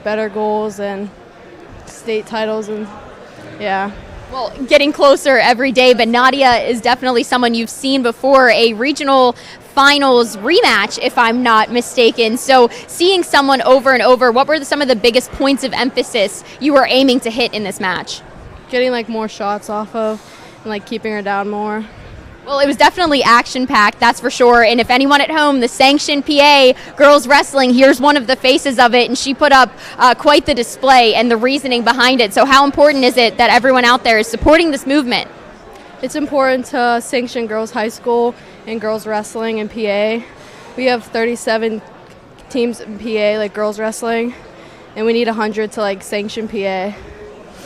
better goals and state titles, and yeah. Well, getting closer every day, but Nadia is definitely someone you've seen before, a regional finals rematch, if I'm not mistaken. So seeing someone over and over, what were some of the biggest points of emphasis you were aiming to hit in this match? Getting like more shots off of and like keeping her down more. Well, it was definitely action-packed, that's for sure. And if anyone at home, the sanctioned PA girls wrestling, here's one of the faces of it, and she put up quite the display and the reasoning behind it. So how important is it that everyone out there is supporting this movement? It's important to sanction girls high school and girls wrestling in PA. We have 37 teams in PA, like girls wrestling, and we need 100 to like sanction PA.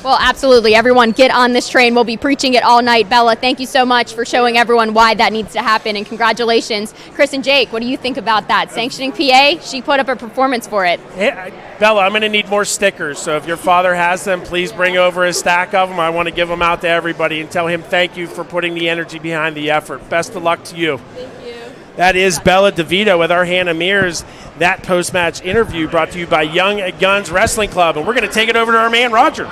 Well, absolutely. Everyone get on this train. We'll be preaching it all night. Bella, thank you so much for showing everyone why that needs to happen, and congratulations. Chris and Jake, what do you think about that? Sanctioning PA, she put up a performance for it. Hey, Bella, I'm going to need more stickers, so if your father has them, please bring over a stack of them. I want to give them out to everybody and tell him thank you for putting the energy behind the effort. Best of luck to you. Thank you. That is Bella DeVito with our Hannah Mears. That post-match interview brought to you by Young Guns Wrestling Club, and we're going to take it over to our man, Roger.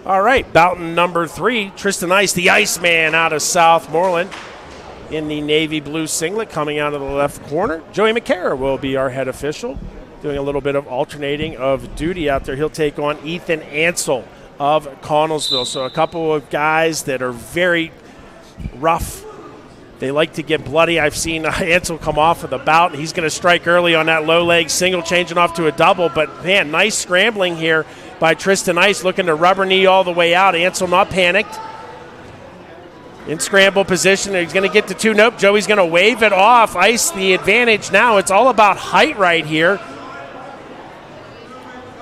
All right, bout number 3, Tristan Ice, the Iceman out of Southmoreland in the navy blue singlet coming out of the left corner. Joey McCarra will be our head official, doing a little bit of alternating of duty out there. He'll take on Ethan Ansel of Connellsville. So a couple of guys that are very rough. They like to get bloody. I've seen Ansel come off of the bout, and he's going to strike early on that low leg single, changing off to a double. But, man, nice scrambling here by Tristan Ice, looking to rubber knee all the way out. Ansel not panicked. In scramble position, he's going to get to 2. Nope, Joey's going to wave it off. Ice the advantage now. It's all about height right here.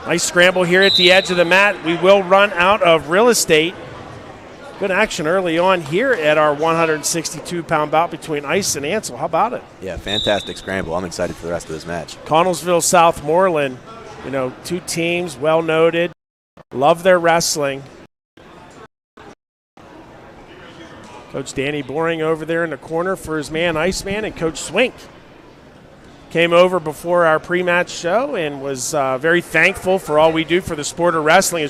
Nice scramble here at the edge of the mat. We will run out of real estate. Good action early on here at our 162-pound bout between Ice and Ansel. How about it? Yeah, fantastic scramble. I'm excited for the rest of this match. Connellsville, Southmoreland, you know, 2 teams, well noted. Love their wrestling. Coach Danny Boring over there in the corner for his man, Iceman, and Coach Swink came over before our pre-match show and was very thankful for all we do for the sport of wrestling.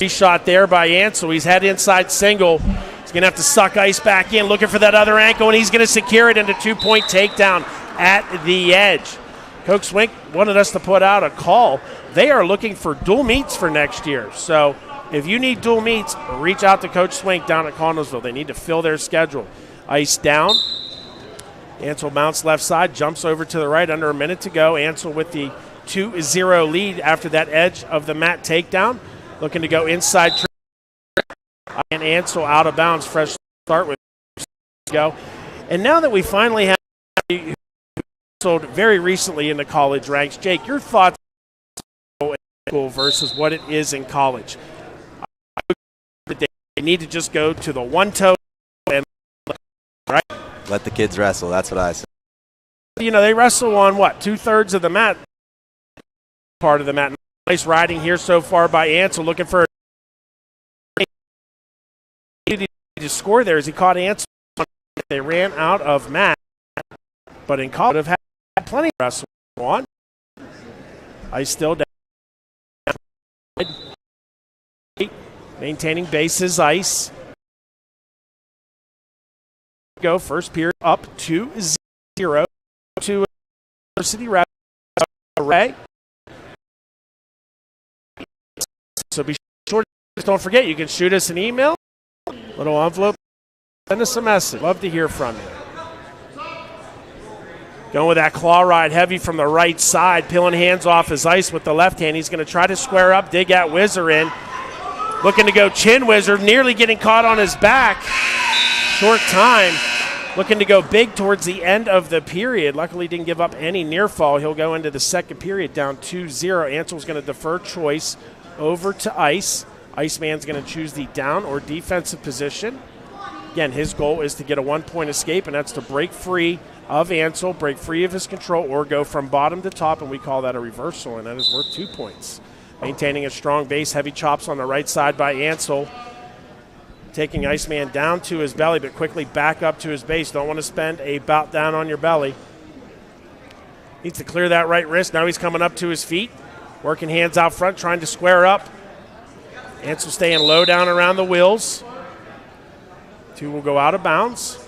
Shot there by Ansel. He's head inside single. He's going to have to suck Ice back in, looking for that other ankle, and he's going to secure it into 2-point takedown at the edge. Coach Swink wanted us to put out a call. They are looking for dual meets for next year. So if you need dual meets, reach out to Coach Swink down at Connellsville. They need to fill their schedule. Ice down. Ansel mounts left side, jumps over to the right, under a minute to go. Ansel with the 2-0 lead after that edge of the mat takedown. Looking to go inside. And Ansel out of bounds. Fresh start with go. And now that we finally have very recently in the college ranks, Jake, your thoughts on school versus what it is in college? They need to just go to the one toe and right. Let the kids wrestle. That's what I say. You know, they wrestle on what, 2/3 of the mat, part of the mat. Nice riding here so far by Ansel, looking for to score there as he caught Ansel. They ran out of mat, but in college have had plenty of wrestle on. Ice still down. Maintaining bases, Ice. Go first period up 2-0 to University Ray. So be sure, don't forget, you can shoot us an email, little envelope, send us a message. Love to hear from you. Going with that claw ride heavy from the right side, peeling hands off his Ice with the left hand. He's going to try to square up, dig at Whizzer in. Looking to go chin Whizzer, nearly getting caught on his back. Short time. Looking to go big towards the end of the period. Luckily didn't give up any near fall. He'll go into the second period down 2-0. Ansel's going to defer choice over to Ice. Iceman's going to choose the down or defensive position. Again, his goal is to get a 1-point escape, and that's to break free of Ansel, break free of his control, or go from bottom to top, and we call that a reversal, and that is worth 2 points. Maintaining a strong base, heavy chops on the right side by Ansel. Taking Iceman down to his belly, but quickly back up to his base. Don't want to spend a bout down on your belly. Needs to clear that right wrist. Now he's coming up to his feet. Working hands out front, trying to square up. Ansel staying low down around the wheels. 2 will go out of bounds.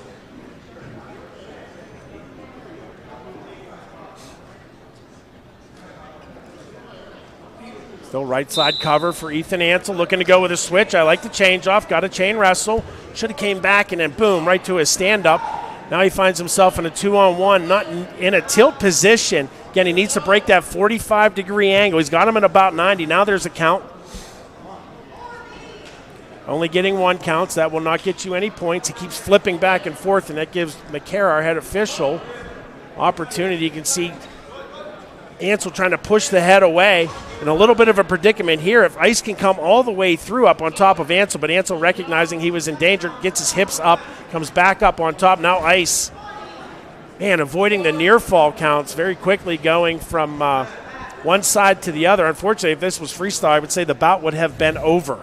Still right side cover for Ethan Ansel, looking to go with a switch. I like the change off, got a chain wrestle. Should have came back and then boom, right to his stand-up. Now he finds himself in a 2-on-1, not in a tilt position. Again, he needs to break that 45-degree angle. He's got him at about 90. Now there's a count. Only getting 1 counts. That will not get you any points. He keeps flipping back and forth, and that gives McCara, our head official, opportunity. You can see Ansel trying to push the head away. In a little bit of a predicament here. If Ice can come all the way through up on top of Ansel, but Ansel recognizing he was in danger, gets his hips up, comes back up on top. Now Ice, man, avoiding the near fall counts very quickly, going from one side to the other. Unfortunately, if this was freestyle, I would say the bout would have been over.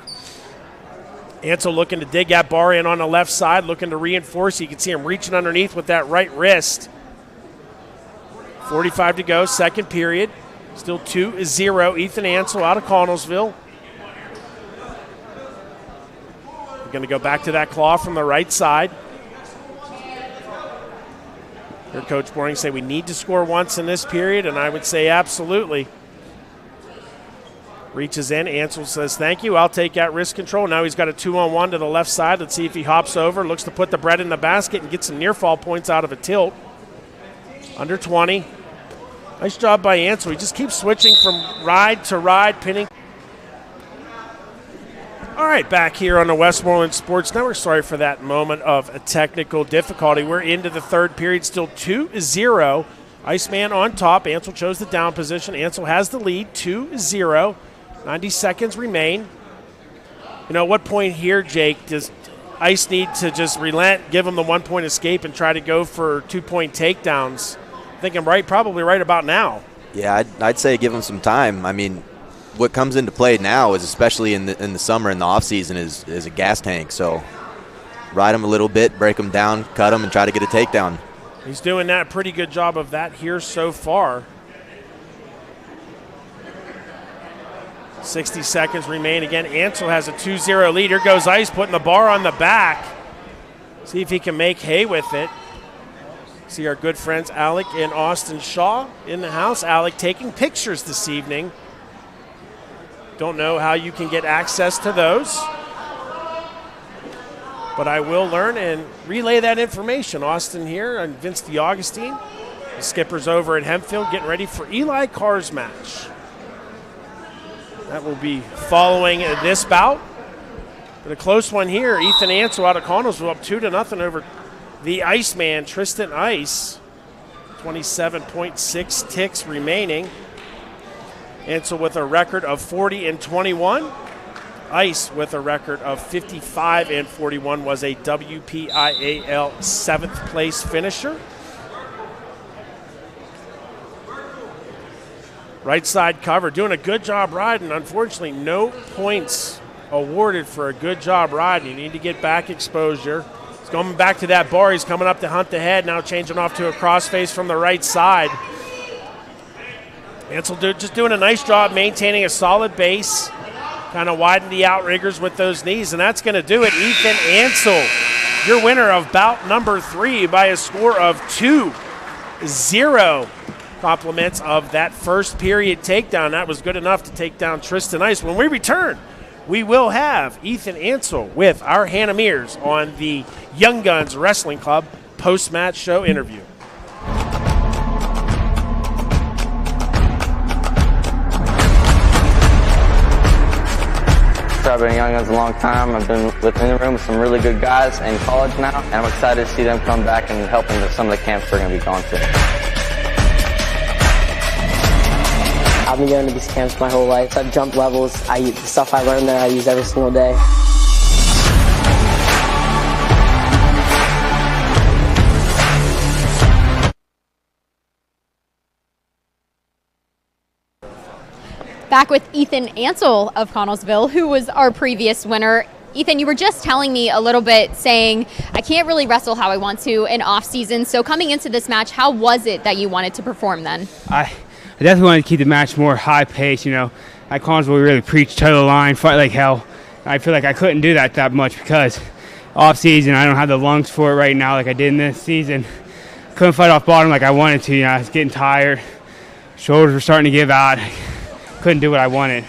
Ansel looking to dig that bar in on the left side, looking to reinforce. You can see him reaching underneath with that right wrist. 45 to go, second period. Still 2-0. Ethan Ansel out of Connellsville. We're going to go back to that claw from the right side. Here Coach Boring say we need to score once in this period, and I would say absolutely. Reaches in. Ansel says, thank you. I'll take that wrist control. Now he's got a 2-on-1 to the left side. Let's see if he hops over. Looks to put the bread in the basket and get some near fall points out of a tilt. Under 20. Nice job by Ansel. He just keeps switching from ride to ride, pinning. All right, back here on the Westmoreland Sports Network. Sorry for that moment of a technical difficulty. We're into the third period, still 2-0. Iceman on top. Ansel chose the down position. Ansel has the lead, 2-0. 90 seconds remain. You know, at what point here, Jake, does Ice need to just relent, give him the 1-point escape, and try to go for 2-point takedowns? Thinking probably right about now. Yeah, I'd say give him some time. I mean, what comes into play now is, especially in the summer and the off season, is a gas tank. So ride him a little bit, break him down, cut him, and try to get a takedown. He's doing that pretty good job of that here so far. 60 seconds remain. Again, Ansel has a 2-0 lead. Here goes Ice putting the bar on the back. See if he can make hay with it. See our good friends Alec and Austin Shaw in the house. Alec taking pictures this evening. Don't know how you can get access to those, but I will learn and relay that information. Austin here and Vince DeAugustine. The skipper's over at Hempfield getting ready for Eli Carr's match. That will be following this bout. But a close one here. Ethan Ansel out of Connellsville up 2-0 over the Iceman, Tristan Ice. 27.6 ticks remaining. Ansel with a record of 40-21. Ice with a record of 55-41 was a WPIAL 7th place finisher. Right side cover, doing a good job riding. Unfortunately, no points awarded for a good job riding. You need to get back exposure. He's going back to that bar. He's coming up to hunt the head. Now changing off to a crossface from the right side. Ansel just doing a nice job maintaining a solid base. Kind of widen the outriggers with those knees, and that's going to do it. Ethan Ansel, your winner of bout number 3 by a score of 2-0. Compliments of that first period takedown. That was good enough to take down Tristan Ice. When we return, we will have Ethan Ansel with our Hannah Mears on the Young Guns Wrestling Club post-match show interview. I've been in Young Guns a long time. I've been within the room with some really good guys in college now, and I'm excited to see them come back and help in some of the camps we're going to be going to. I've been going to these camps my whole life. I've jumped levels. The stuff I learned there I use every single day. back with Ethan Ansel of Connellsville, who was our previous winner. Ethan, you were just telling me a little bit, saying, I can't really wrestle how I want to in off season. So coming into this match, how was it that you wanted to perform then? I definitely wanted to keep the match more high paced. You know, at Connellsville, we really preach toe the line, fight like hell. I feel like I couldn't do that much because off season, I don't have the lungs for it right now like I did in this season. Couldn't fight off bottom like I wanted to. You know, I was getting tired. Shoulders were starting to give out. Couldn't do what I wanted.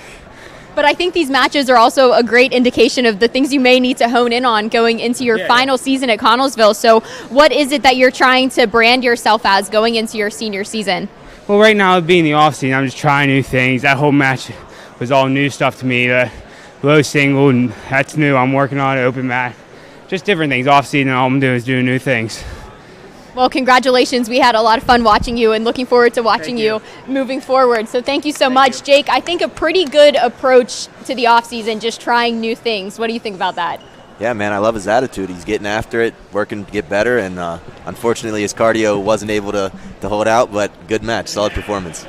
But I think these matches are also a great indication of the things you may need to hone in on going into your final season at Connellsville. So what is it that you're trying to brand yourself as going into your senior season? Well, right now, being the off season, I'm just trying new things. That whole match was all new stuff to me. The low single, and that's new. I'm working on it, open mat. Just different things. Off season, all I'm doing is doing new things. Well, congratulations. We had a lot of fun watching you and looking forward to watching you moving forward. So thank you so much. Jake, I think a pretty good approach to the offseason, just trying new things. What do you think about that? Yeah, man, I love his attitude. He's getting after it, working to get better, and unfortunately his cardio wasn't able to hold out, but good match, solid performance.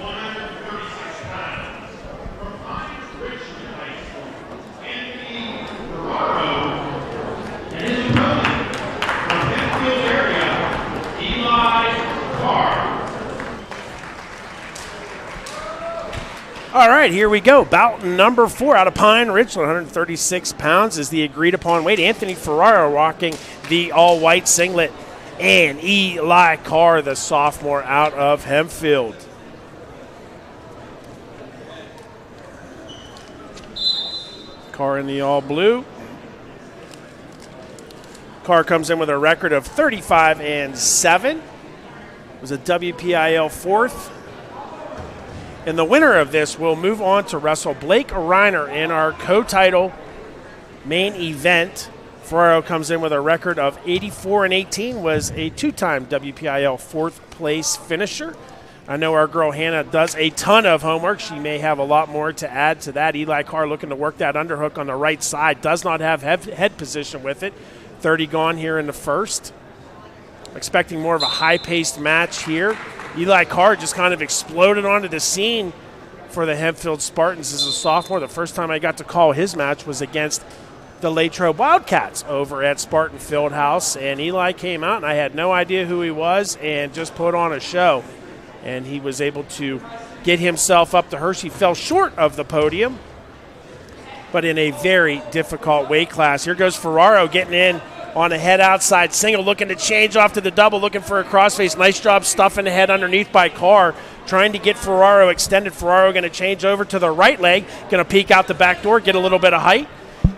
All right, here we go. Bout number 4 out of Pine Ridge, 136 pounds is the agreed upon weight. Anthony Ferraro rocking the all-white singlet, and Eli Carr, the sophomore out of Hempfield. Carr in the all-blue. Carr comes in with a record of 35-7. Was a WPIL 4th. And the winner of this will move on to wrestle Blake Reiner in our co-title main event. Ferraro comes in with a record of 84-18, was a 2-time WPIL 4th place finisher. I know our girl Hannah does a ton of homework. She may have a lot more to add to that. Eli Carr looking to work that underhook on the right side. Does not have head position with it. 30 gone here in the first. Expecting more of a high-paced match here. Eli Carr just kind of exploded onto the scene for the Hempfield Spartans as a sophomore. The first time I got to call his match was against the Latrobe Wildcats over at Spartan Fieldhouse, and Eli came out, and I had no idea who he was and just put on a show. And he was able to get himself up to Hershey. Fell short of the podium, but in a very difficult weight class. Here goes Ferraro getting in on a head outside single, looking to change off to the double, looking for a crossface. Nice job stuffing the head underneath by Carr, trying to get Ferraro extended. Ferraro going to change over to the right leg, going to peek out the back door, get a little bit of height,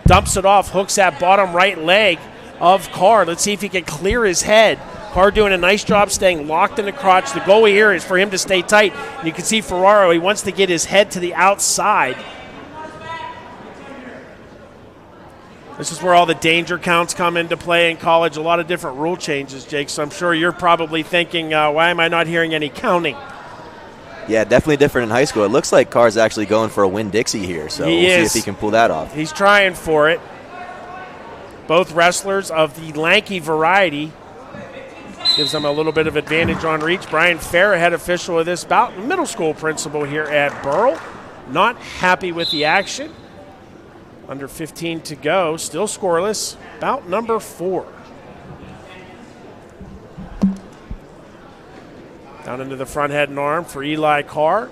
dumps it off, hooks that bottom right leg of Carr. Let's see if he can clear his head. Carr doing a nice job staying locked in the crotch. The goal here is for him to stay tight. And you can see Ferraro, he wants to get his head to the outside. This is where all the danger counts come into play in college. A lot of different rule changes, Jake. So I'm sure you're probably thinking, why am I not hearing any counting? Yeah, definitely different in high school. It looks like Carr's actually going for a Winn-Dixie here, so we'll see if he can pull that off. He's trying for it. Both wrestlers of the lanky variety. Gives them a little bit of advantage on reach. Brian Fair, head official of this bout, middle school principal here at Burrell. Not happy with the action. Under 15 to go, still scoreless. Bout number 4. Down into the front head and arm for Eli Carr.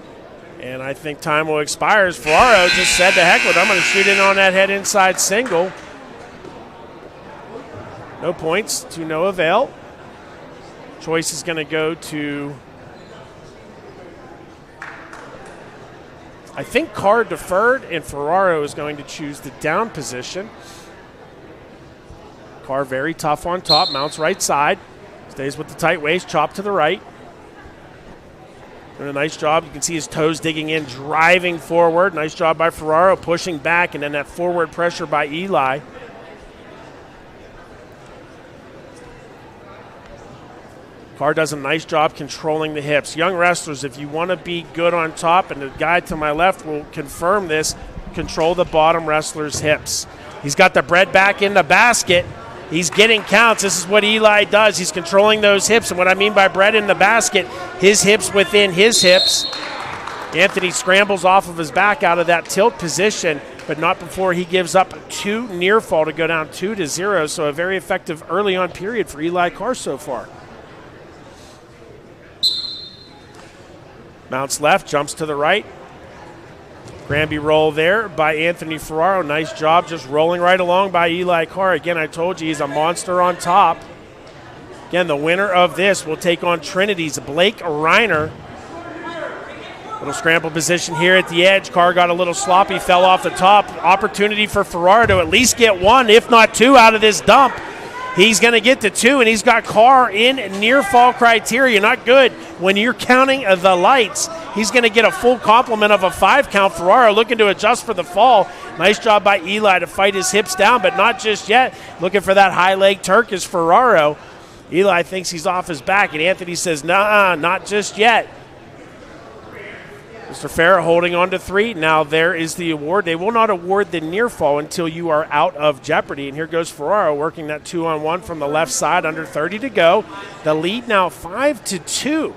And I think time will expire as Ferraro just said, to heck with it. I'm going to shoot in on that head inside single. No points to no avail. Choice is going to go to, I think Carr deferred, and Ferraro is going to choose the down position. Carr very tough on top, mounts right side, stays with the tight waist, chop to the right. Doing a nice job. You can see his toes digging in, driving forward. Nice job by Ferraro, pushing back, and then that forward pressure by Eli. Carr does a nice job controlling the hips. Young wrestlers, if you want to be good on top, and the guy to my left will confirm this, control the bottom wrestler's hips. He's got the bread back in the basket. He's getting counts. This is what Eli does. He's controlling those hips. And what I mean by bread in the basket, his hips within his hips. Anthony scrambles off of his back out of that tilt position, but not before he gives up 2 near fall to go down 2-0. So a very effective early on period for Eli Carr so far. Mounts left, jumps to the right. Granby roll there by Anthony Ferraro. Nice job just rolling right along by Eli Carr. Again, I told you he's a monster on top. Again, the winner of this will take on Trinity's Blake Reiner. Little scramble position here at the edge. Carr got a little sloppy, fell off the top. Opportunity for Ferraro to at least get 1, if not 2, out of this dump. He's going to get to 2, and he's got Carr in near fall criteria. Not good when you're counting the lights. He's going to get a full complement of a 5 count. Ferraro looking to adjust for the fall. Nice job by Eli to fight his hips down, but not just yet. Looking for that high leg Turk is Ferraro. Eli thinks he's off his back, and Anthony says, nah, not just yet. Mr. Farrah holding on to 3. Now there is the award. They will not award the near fall until you are out of jeopardy. And here goes Ferraro working that 2-on-1 from the left side, under 30 to go. The lead now 5-2.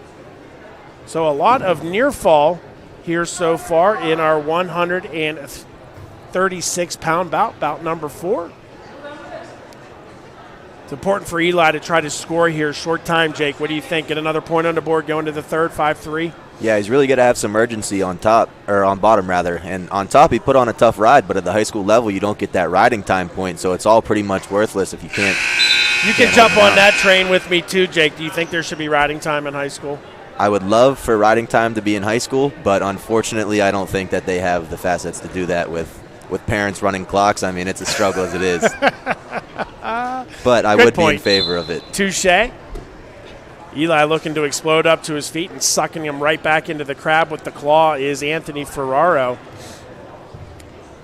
So a lot of near fall here so far in our 136-pound bout number 4. It's important for Eli to try to score here. Short time, Jake. What do you think? Get another point on the board going to the third, 5-3? Yeah, he's really got to have some urgency on top, or on bottom rather. And on top, he put on a tough ride, but at the high school level, you don't get that riding time point, so it's all pretty much worthless if you can't. You can jump on that train with me too, Jake. Do you think there should be riding time in high school? I would love for riding time to be in high school, but unfortunately, I don't think that they have the facets to do that with parents running clocks. I mean, it's a struggle as it is. But I would be in favor of it. Touché. Eli looking to explode up to his feet and sucking him right back into the crab with the claw is Anthony Ferraro. You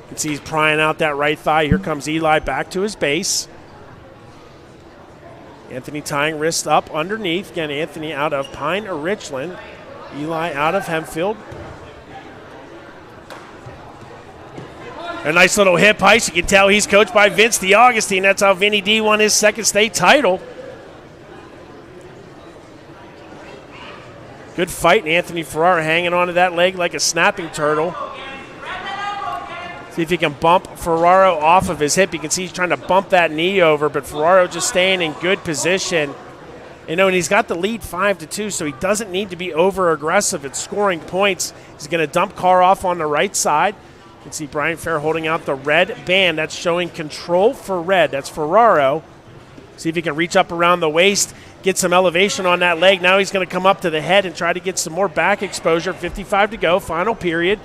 can see he's prying out that right thigh. Here comes Eli back to his base. Anthony tying wrist up underneath. Again, Anthony out of Pine Richland. Eli out of Hempfield. A nice little hip heist. You can tell he's coached by Vince DeAugustine. That's how Vinny D won his second state title. Good fight, and Anthony Ferraro hanging onto that leg like a snapping turtle. See if he can bump Ferraro off of his hip. You can see he's trying to bump that knee over, but Ferraro just staying in good position. And he's got the lead 5-2, so he doesn't need to be over-aggressive at scoring points. He's going to dump Carr off on the right side. You can see Brian Fair holding out the red band. That's showing control for red. That's Ferraro. See if he can reach up around the waist, get some elevation on that leg. Now he's going to come up to the head and try to get some more back exposure. 55 to go, final period.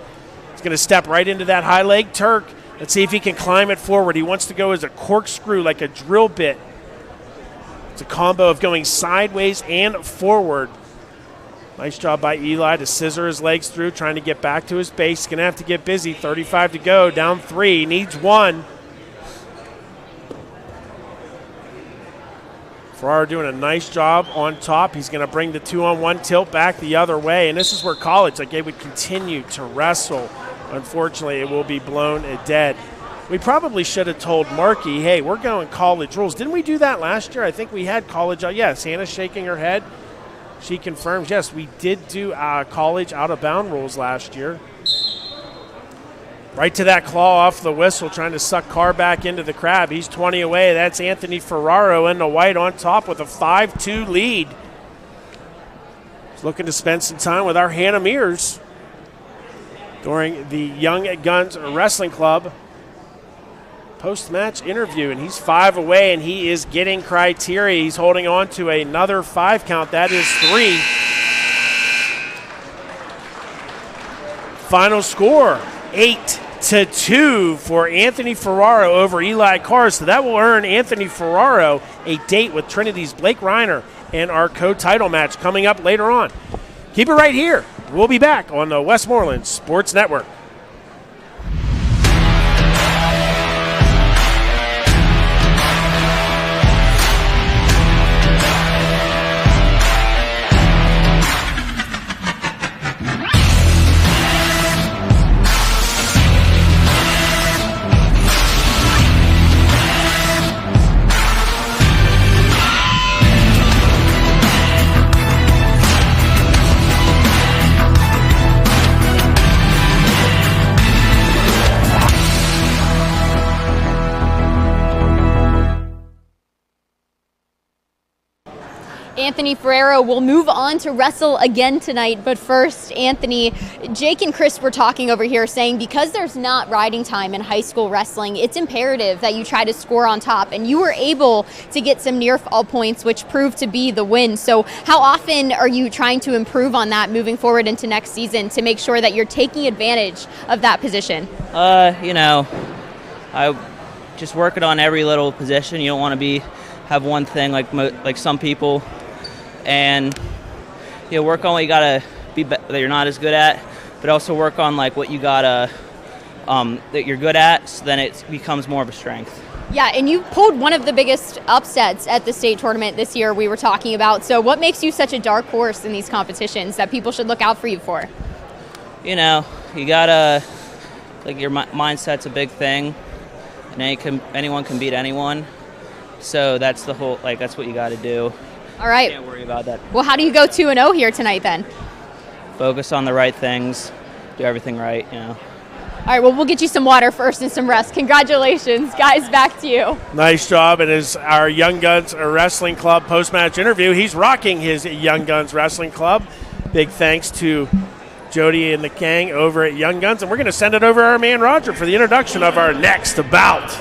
He's going to step right into that high leg Turk. Let's see if he can climb it forward. He wants to go as a corkscrew, like a drill bit. It's a combo of going sideways and forward. Nice job by Eli to scissor his legs through, trying to get back to his base. He's going to have to get busy. 35 to go, down 3, needs 1. Ferraro doing a nice job on top. He's going to bring the 2-on-1 tilt back the other way. And this is where college, they would continue to wrestle. Unfortunately, it will be blown dead. We probably should have told Markey, hey, we're going college rules. Didn't we do that last year? I think we had college. Yes, Hannah's shaking her head. She confirms, yes, we did do college out-of-bound rules last year. Right to that claw off the whistle, trying to suck Carr back into the crab. He's 20 away. That's Anthony Ferraro in the white on top with a 5-2 lead. He's looking to spend some time with our Hannah Mears during the Young Guns Wrestling Club post-match interview. And he's 5 away, and he is getting criteria. He's holding on to another 5 count. That is 3. Final score, 8-2 for Anthony Ferraro over Eli Carr. So that will earn Anthony Ferraro a date with Trinity's Blake Reiner and our co-title match coming up later on. Keep it right here. We'll be back on the Westmoreland Sports Network. Anthony Ferrero will move on to wrestle again tonight, but first, Anthony, Jake and Chris were talking over here saying because there's not riding time in high school wrestling, it's imperative that you try to score on top, and you were able to get some near fall points, which proved to be the win. So how often are you trying to improve on that moving forward into next season to make sure that you're taking advantage of that position? I just working on every little position. You don't want to have one thing like some people, and work on what you gotta be that you're not as good at, but also work on like what you gotta that you're good at, so then it becomes more of a strength. Yeah, and you pulled one of the biggest upsets at the state tournament this year we were talking about. So what makes you such a dark horse in these competitions that people should look out for you for? You gotta, your mindset's a big thing, and anyone can beat anyone. So that's the whole, that's what you got to do. All right. Can't worry about that. Well, how do you go 2-0 here tonight then? Focus on the right things, do everything right, All right, well, we'll get you some water first and some rest. Congratulations, guys, back to you. Nice job. It is our Young Guns Wrestling Club post-match interview. He's rocking his Young Guns Wrestling Club. Big thanks to Jody and the gang over at Young Guns. And we're going to send it over to our man Roger for the introduction of our next bout.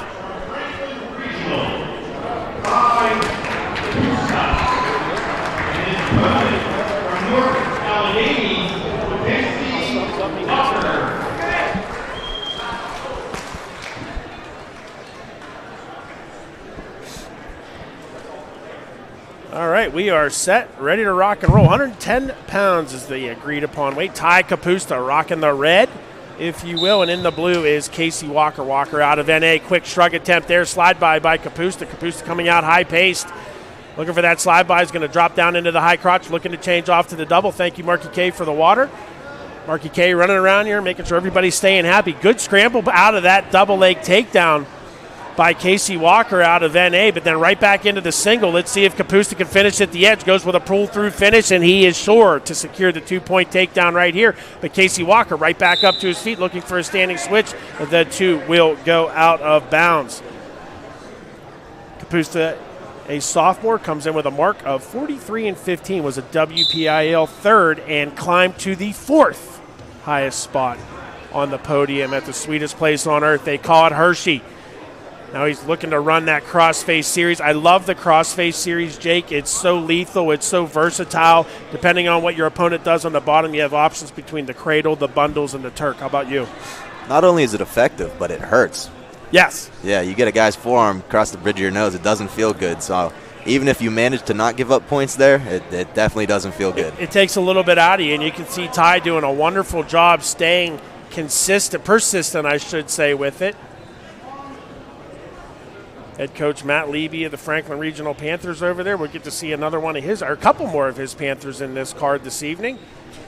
All right, we are set, ready to rock and roll. 110 pounds is the agreed upon weight. Ty Kapusta rocking the red, if you will, and in the blue is Casey Walker. Walker out of NA. Quick shrug attempt there. Slide by Kapusta. Kapusta coming out high paced. Looking for that slide by. Is going to drop down into the high crotch. Looking to change off to the double. Thank you, Marky K, for the water. Marky K running around here, making sure everybody's staying happy. Good scramble out of that double leg takedown by Casey Walker out of NA, but then right back into the single. Let's see if Kapusta can finish at the edge. Goes with a pull-through finish, and he is sure to secure the 2-point takedown right here. But Casey Walker right back up to his feet, looking for a standing switch. The two will go out of bounds. Kapusta, a sophomore, comes in with a mark of 43-15, was a WPIL third, and climbed to the fourth highest spot on the podium at the sweetest place on earth. They call it Hershey. Now he's looking to run that crossface series. I love the crossface series, Jake. It's so lethal. It's so versatile. Depending on what your opponent does on the bottom, you have options between the cradle, the bundles, and the Turk. How about you? Not only is it effective, but it hurts. Yes. Yeah, you get a guy's forearm across the bridge of your nose. It doesn't feel good. So even if you manage to not give up points there, it definitely doesn't feel good. It takes a little bit out of you, and you can see Ty doing a wonderful job staying persistent, I should say, with it. Head coach Matt Levy of the Franklin Regional Panthers over there. We'll get to see another one of his, or a couple more of his Panthers in this card this evening.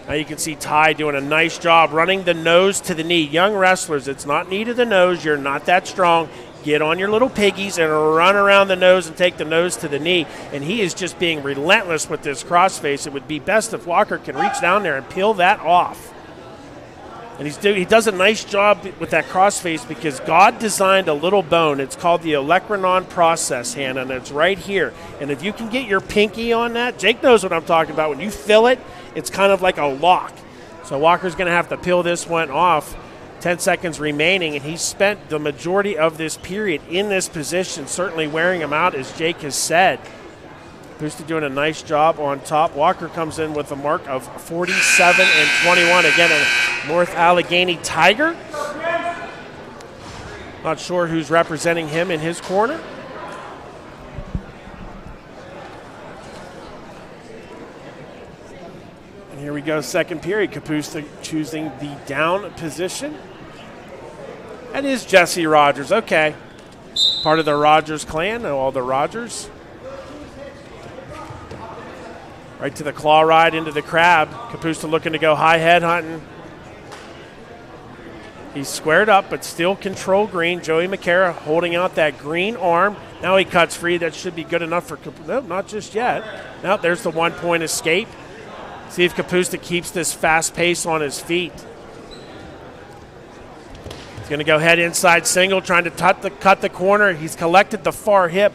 Now you can see Ty doing a nice job running the nose to the knee. Young wrestlers, it's not knee to the nose. You're not that strong. Get on your little piggies and run around the nose and take the nose to the knee. And he is just being relentless with this crossface. It would be best if Walker can reach down there and peel that off. And he does a nice job with that crossface because God designed a little bone. It's called the olecranon process, Hannah, and it's right here. And if you can get your pinky on that, Jake knows what I'm talking about. When you fill it, it's kind of like a lock. So Walker's going to have to peel this one off. 10 seconds remaining, and he spent the majority of this period in this position, certainly wearing him out, as Jake has said. Kapusta doing a nice job on top. Walker comes in with a mark of 47-21. Again, a North Allegheny Tiger. Not sure who's representing him in his corner. And here we go, second period. Kapusta choosing the down position. That is Jesse Rogers. Okay. Part of the Rogers clan, all the Rogers. Right to the claw ride into the crab. Kapusta looking to go high head hunting. He's squared up, but still control green. Joey McCara holding out that green arm. Now he cuts free. That should be good enough for Kapusta. No, not just yet. Now there's the 1-point escape. See if Kapusta keeps this fast pace on his feet. He's going to go head inside single, trying to cut the corner. He's collected the far hip.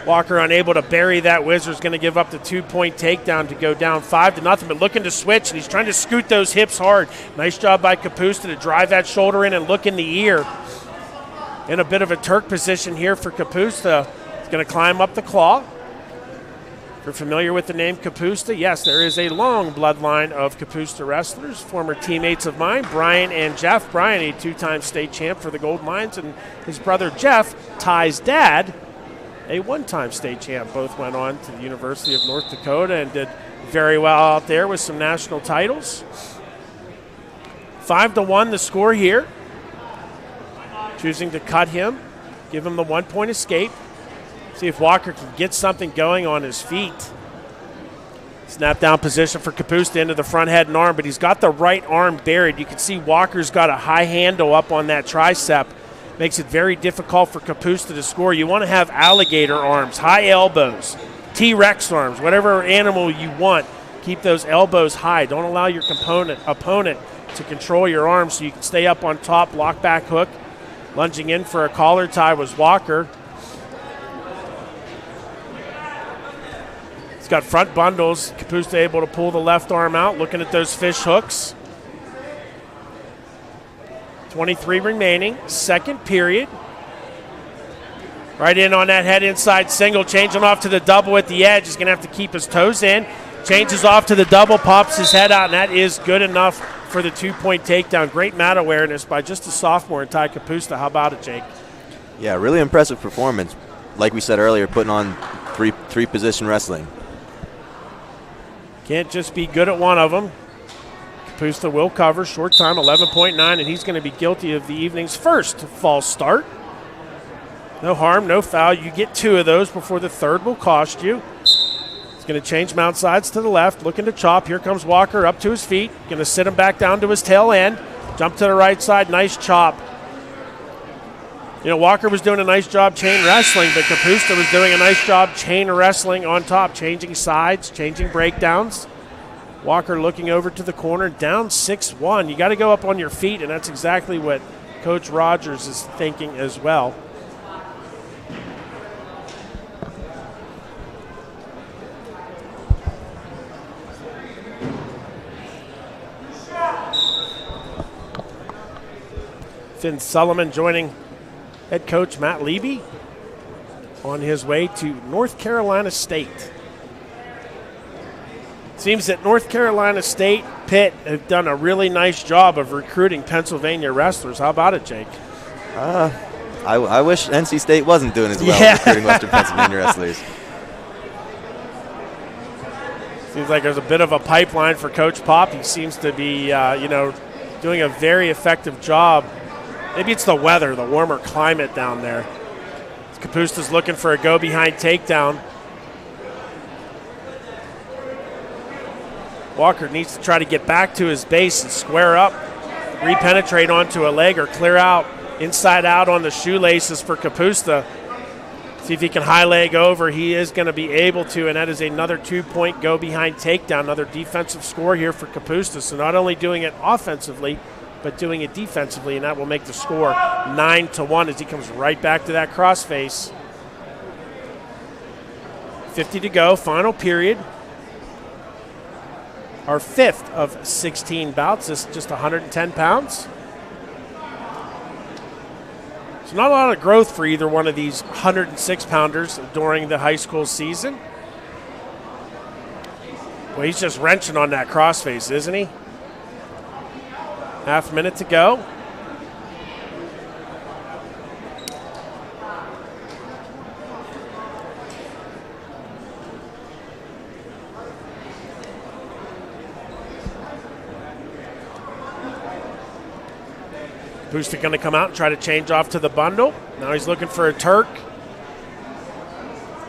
Walker unable to bury that. Wizard's going to give up the 2-point takedown to go down 5-0, but looking to switch, and he's trying to scoot those hips hard. Nice job by Kapusta to drive that shoulder in and look in the ear. In a bit of a Turk position here for Kapusta. He's going to climb up the claw. If you're familiar with the name Kapusta, yes, there is a long bloodline of Kapusta wrestlers, former teammates of mine, Brian and Jeff. Brian, a 2-time state champ for the Golden Lions, and his brother Jeff, Ty's dad, a 1-time state champ. Both went on to the University of North Dakota and did very well out there with some national titles. 5-1 the score here. Choosing to cut him, give him the 1-point escape. See if Walker can get something going on his feet. Snap down position for Kapusta into the front head and arm, but he's got the right arm buried. You can see Walker's got a high handle up on that tricep. Makes it very difficult for Kapusta to score. You want to have alligator arms, high elbows, T-Rex arms, whatever animal you want. Keep those elbows high. Don't allow your opponent to control your arms so you can stay up on top. Lock back hook. Lunging in for a collar tie was Walker. He's got front bundles. Kapusta able to pull the left arm out, looking at those fish hooks. 23 remaining, second period. Right in on that head inside single, changing off to the double at the edge. He's going to have to keep his toes in. Changes off to the double, pops his head out, and that is good enough for the 2-point takedown. Great mat awareness by just a sophomore in Ty Kapusta. How about it, Jake? Yeah, really impressive performance. Like we said earlier, putting on three position wrestling. Can't just be good at one of them. Kapusta will cover, short time, 11.9, and he's going to be guilty of the evening's first false start. No harm, no foul. You get 2 of those before the third will cost you. He's going to change mount sides to the left, looking to chop. Here comes Walker up to his feet. Going to sit him back down to his tail end. Jump to the right side, nice chop. You know, Walker was doing a nice job chain wrestling, but Kapusta was doing a nice job chain wrestling on top, changing sides, changing breakdowns. Walker looking over to the corner, down 6-1. You got to go up on your feet, and that's exactly what Coach Rogers is thinking as well. Finn Sullivan joining head coach Matt Levy on his way to North Carolina State. Seems that North Carolina State, Pitt, have done a really nice job of recruiting Pennsylvania wrestlers. How about it, Jake? I wish NC State wasn't doing as well recruiting Western Pennsylvania wrestlers. Seems like there's a bit of a pipeline for Coach Pop. He seems to be, doing a very effective job. Maybe it's the weather, the warmer climate down there. Kapusta's looking for a go-behind takedown. Walker needs to try to get back to his base and square up, re-penetrate onto a leg or clear out, inside out on the shoelaces for Kapusta. See if he can high leg over. He is going to be able to, and that is another 2-point go-behind takedown, another defensive score here for Kapusta. So not only doing it offensively, but doing it defensively, and that will make the score 9-1 as he comes right back to that crossface. 50 to go, final period. Our 5th of 16 bouts. This is just 110 pounds. So not a lot of growth for either one of these 106-pounders during the high school season. Well, he's just wrenching on that crossface, isn't he? Half minute to go. Kapusta going to come out and try to change off to the bundle. Now he's looking for a Turk.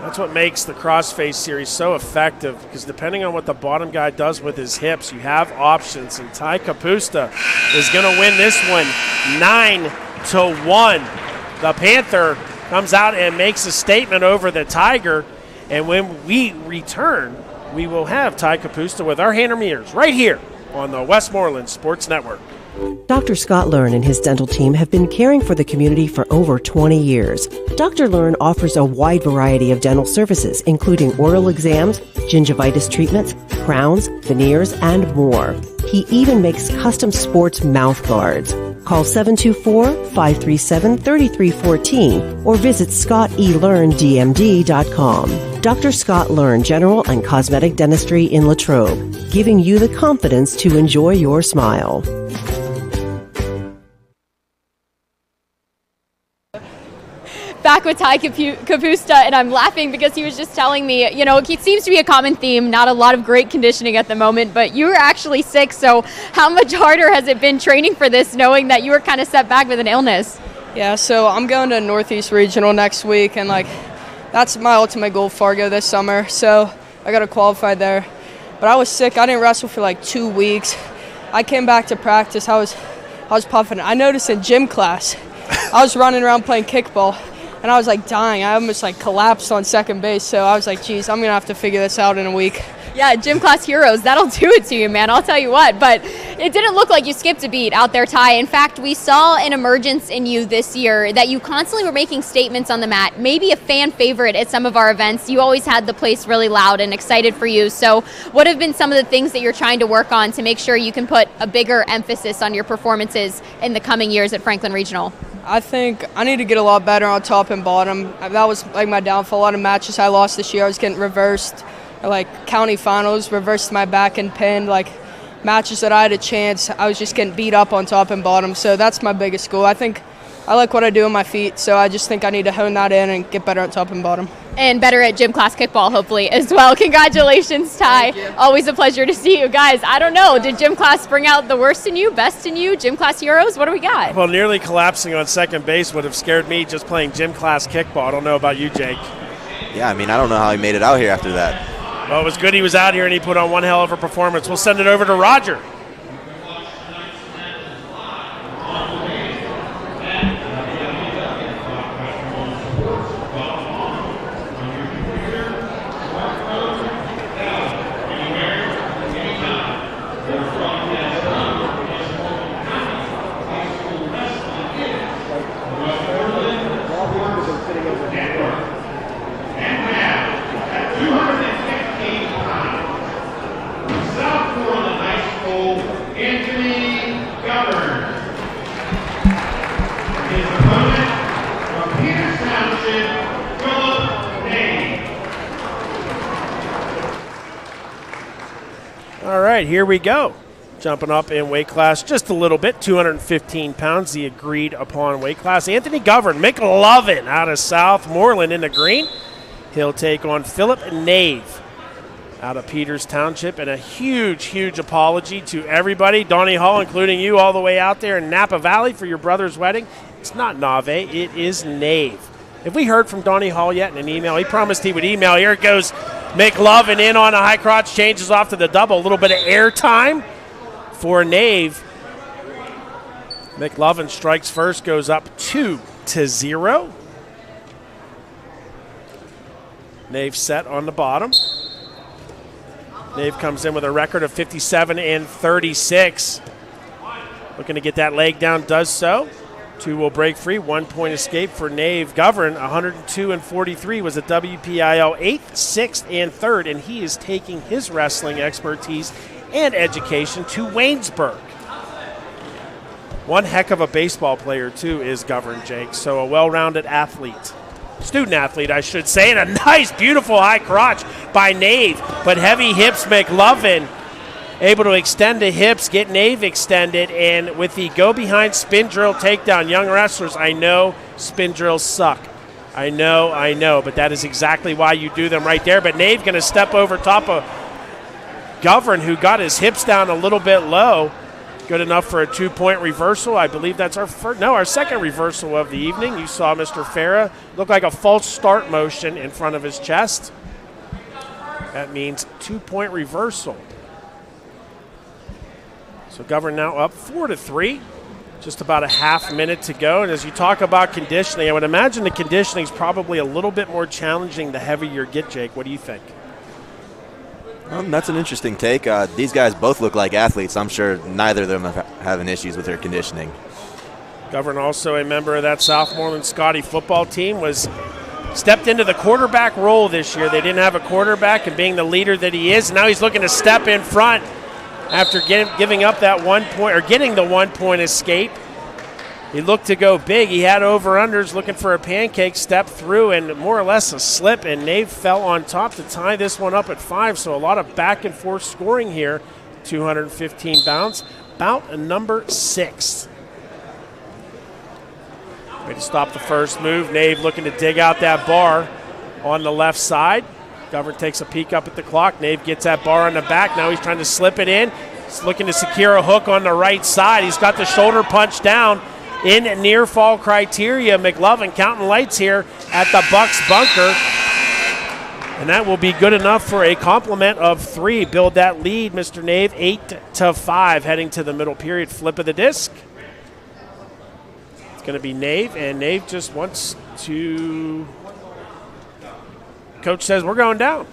That's what makes the crossface series so effective, because depending on what the bottom guy does with his hips, you have options. And Ty Kapusta is going to win this one 9-1. The Panther comes out and makes a statement over the Tiger. And when we return, we will have Ty Kapusta with our Hand Mirrors right here on the Westmoreland Sports Network. Dr. Scott Learn and his dental team have been caring for the community for over 20 years. Dr. Learn offers a wide variety of dental services, including oral exams, gingivitis treatments, crowns, veneers, and more. He even makes custom sports mouth guards. Call 724-537-3314 or visit scottelernDMD.com. Dr. Scott Learn General and Cosmetic Dentistry in Latrobe, giving you the confidence to enjoy your smile. Back with Ty Kapusta, and I'm laughing because he was just telling me, it seems to be a common theme, not a lot of great conditioning at the moment, but you were actually sick, so how much harder has it been training for this, knowing that you were kind of set back with an illness? Yeah, so I'm going to Northeast Regional next week, and that's my ultimate goal, Fargo, this summer, so I got to qualify there. But I was sick. I didn't wrestle for 2 weeks. I came back to practice. I was puffing. I noticed in gym class, I was running around playing kickball, and I was dying. I almost collapsed on second base. So I was geez, I'm going to have to figure this out in a week. Yeah, gym class heroes, that'll do it to you, man. I'll tell you what. But it didn't look like you skipped a beat out there, Ty. In fact, we saw an emergence in you this year that you constantly were making statements on the mat, maybe a fan favorite at some of our events. You always had the place really loud and excited for you. So what have been some of the things that you're trying to work on to make sure you can put a bigger emphasis on your performances in the coming years at Franklin Regional? I think I need to get a lot better on top and bottom. That was my downfall. A lot of matches I lost this year, I was getting reversed. County finals, reversed my back and pinned. Matches that I had a chance, I was just getting beat up on top and bottom. So that's my biggest goal. I think I like what I do on my feet, so I just think I need to hone that in and get better on top and bottom. And better at gym class kickball, hopefully, as well. Congratulations, Ty. Always a pleasure to see you guys. I don't know, did gym class bring out the worst in you, best in you, gym class heroes? What do we got? Well, nearly collapsing on second base would have scared me just playing gym class kickball. I don't know about you, Jake. Yeah, I don't know how he made it out here after that. Well, it was good he was out here and he put on one hell of a performance. We'll send it over to Roger. All right, here we go. Jumping up in weight class just a little bit, 215 pounds, the agreed upon weight class. Anthony Govern, McLovin out of Southmoreland in the green. He'll take on Philip Nave out of Peters Township. And a huge, huge apology to everybody, Donnie Hall, including you all the way out there in Napa Valley for your brother's wedding. It's not Nave, it is Nave. Have we heard from Donnie Hall yet in an email? He promised he would email. Here it goes. McLovin in on a high crotch, changes off to the double. A little bit of air time for Nave. McLovin strikes first, goes up 2-0. Nave set on the bottom. Nave comes in with a record of 57-36. Looking to get that leg down, does so. 2 will break free. 1 point escape for Nave. Govern, 102-43, was a WPIL 8th, 6th, and 3rd, and he is taking his wrestling expertise and education to Waynesburg. One heck of a baseball player, too, is Govern, Jake. So a well-rounded athlete. Student athlete, I should say. And a nice, beautiful high crotch by Nave. But heavy hips, McLovin able to extend the hips, get Nave extended, and with the go-behind spin drill takedown, young wrestlers, I know spin drills suck. I know, but that is exactly why you do them right there. But Nave going to step over top of Govern, who got his hips down a little bit low. Good enough for a 2-point reversal. I believe that's our second reversal of the evening. You saw Mr. Farah look like a false start motion in front of his chest. That means 2-point reversal. So Govern now up 4-3. Just about a half minute to go. And as you talk about conditioning, I would imagine the conditioning is probably a little bit more challenging the heavier you get, Jake. What do you think? That's an interesting take. These guys both look like athletes. I'm sure neither of them have having issues with their conditioning. Govern, also a member of that Southmoreland Scotty football team, stepped into the quarterback role this year. They didn't have a quarterback, and being the leader that he is, now he's looking to step in front after giving up that 1 point, or getting the 1 point escape. He looked to go big. He had over-unders looking for a pancake, step through, and more or less a slip, and Nave fell on top to tie this one up at 5. So a lot of back and forth scoring here. 215 bounds. Bout number 6. Way to stop the first move. Nave looking to dig out that bar on the left side. Govern takes a peek up at the clock. Nave gets that bar on the back. Now he's trying to slip it in. He's looking to secure a hook on the right side. He's got the shoulder punch down in near fall criteria. McLovin counting lights here at the Bucks bunker. And that will be good enough for a complement of 3. Build that lead, Mr. Nave, 8-5 heading to the middle period. Flip of the disc. Going to be Nave, and Nave just wants to. Coach says we're going down.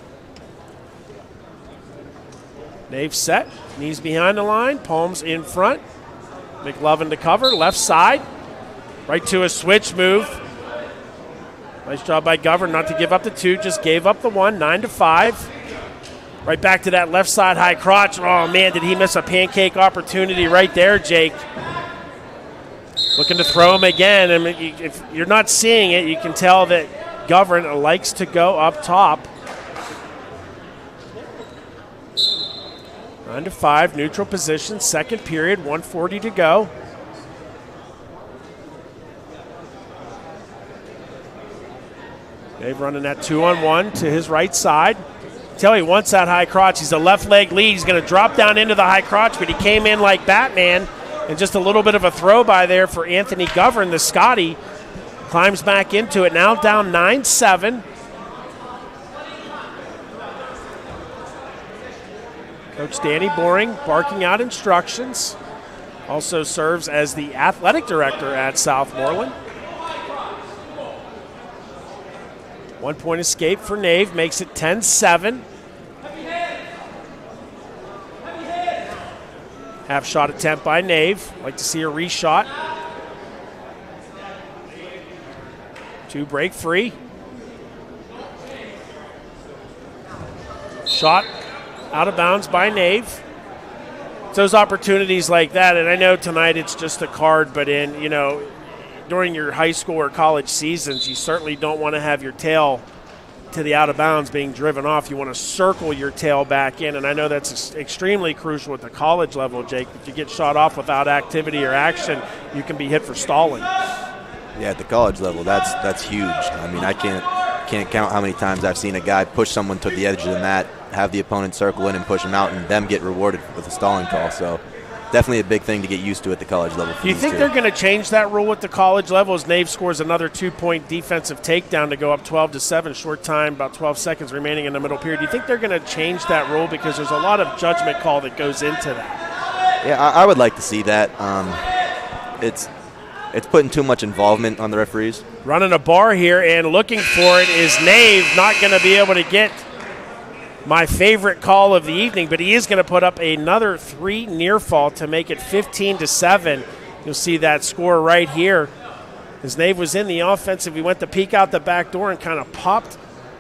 Nave set, knees behind the line, palms in front. McLovin to cover, left side, right to a switch move. Nice job by Govern not to give up the 2, just gave up the 1, 9-5. Right back to that left side high crotch. Oh man, did he miss a pancake opportunity right there, Jake? Looking to throw him again. I mean, if you're not seeing it, you can tell that Govern likes to go up top. 9-5, neutral position, second period, 1:40 to go. Dave running that 2-on-1 to his right side. Tell he wants that high crotch. He's a left leg lead. He's going to drop down into the high crotch, but he came in like Batman. And just a little bit of a throw by there for Anthony Govern. The Scotty climbs back into it. Now down 9-7. Coach Danny Boring barking out instructions. Also serves as the athletic director at Southmoreland. 1 point escape for Nave. Makes it 10-7. Half shot attempt by Nave. Like to see a reshot. 2 break free. Shot out of bounds by Nave. It's those opportunities like that, and I know tonight it's just a card, but during your high school or college seasons, you certainly don't want to have your tail to the out of bounds being driven off. You want to circle your tail back in, and I know that's extremely crucial at the college level, Jake. If you get shot off without activity or action, you can be hit for stalling. Yeah, at the college level, that's huge. I mean, I can't count how many times I've seen a guy push someone to the edge of the mat, have the opponent circle in and push him out, and them get rewarded with a stalling call. So definitely a big thing to get used to at the college level. Do you think they're going to change that rule at the college level as Nave scores another 2-point defensive takedown to go up 12-7, short time, about 12 seconds remaining in the middle period? Do you think they're going to change that rule, because there's a lot of judgment call that goes into that? Yeah, I would like to see that. It's putting too much involvement on the referees. Running a bar here and looking for it is Nave. Not going to be able to get my favorite call of the evening, but he is going to put up another 3 near fall to make it 15-7. You'll see that score right here. As Nave was in the offensive, he went to peek out the back door and kind of popped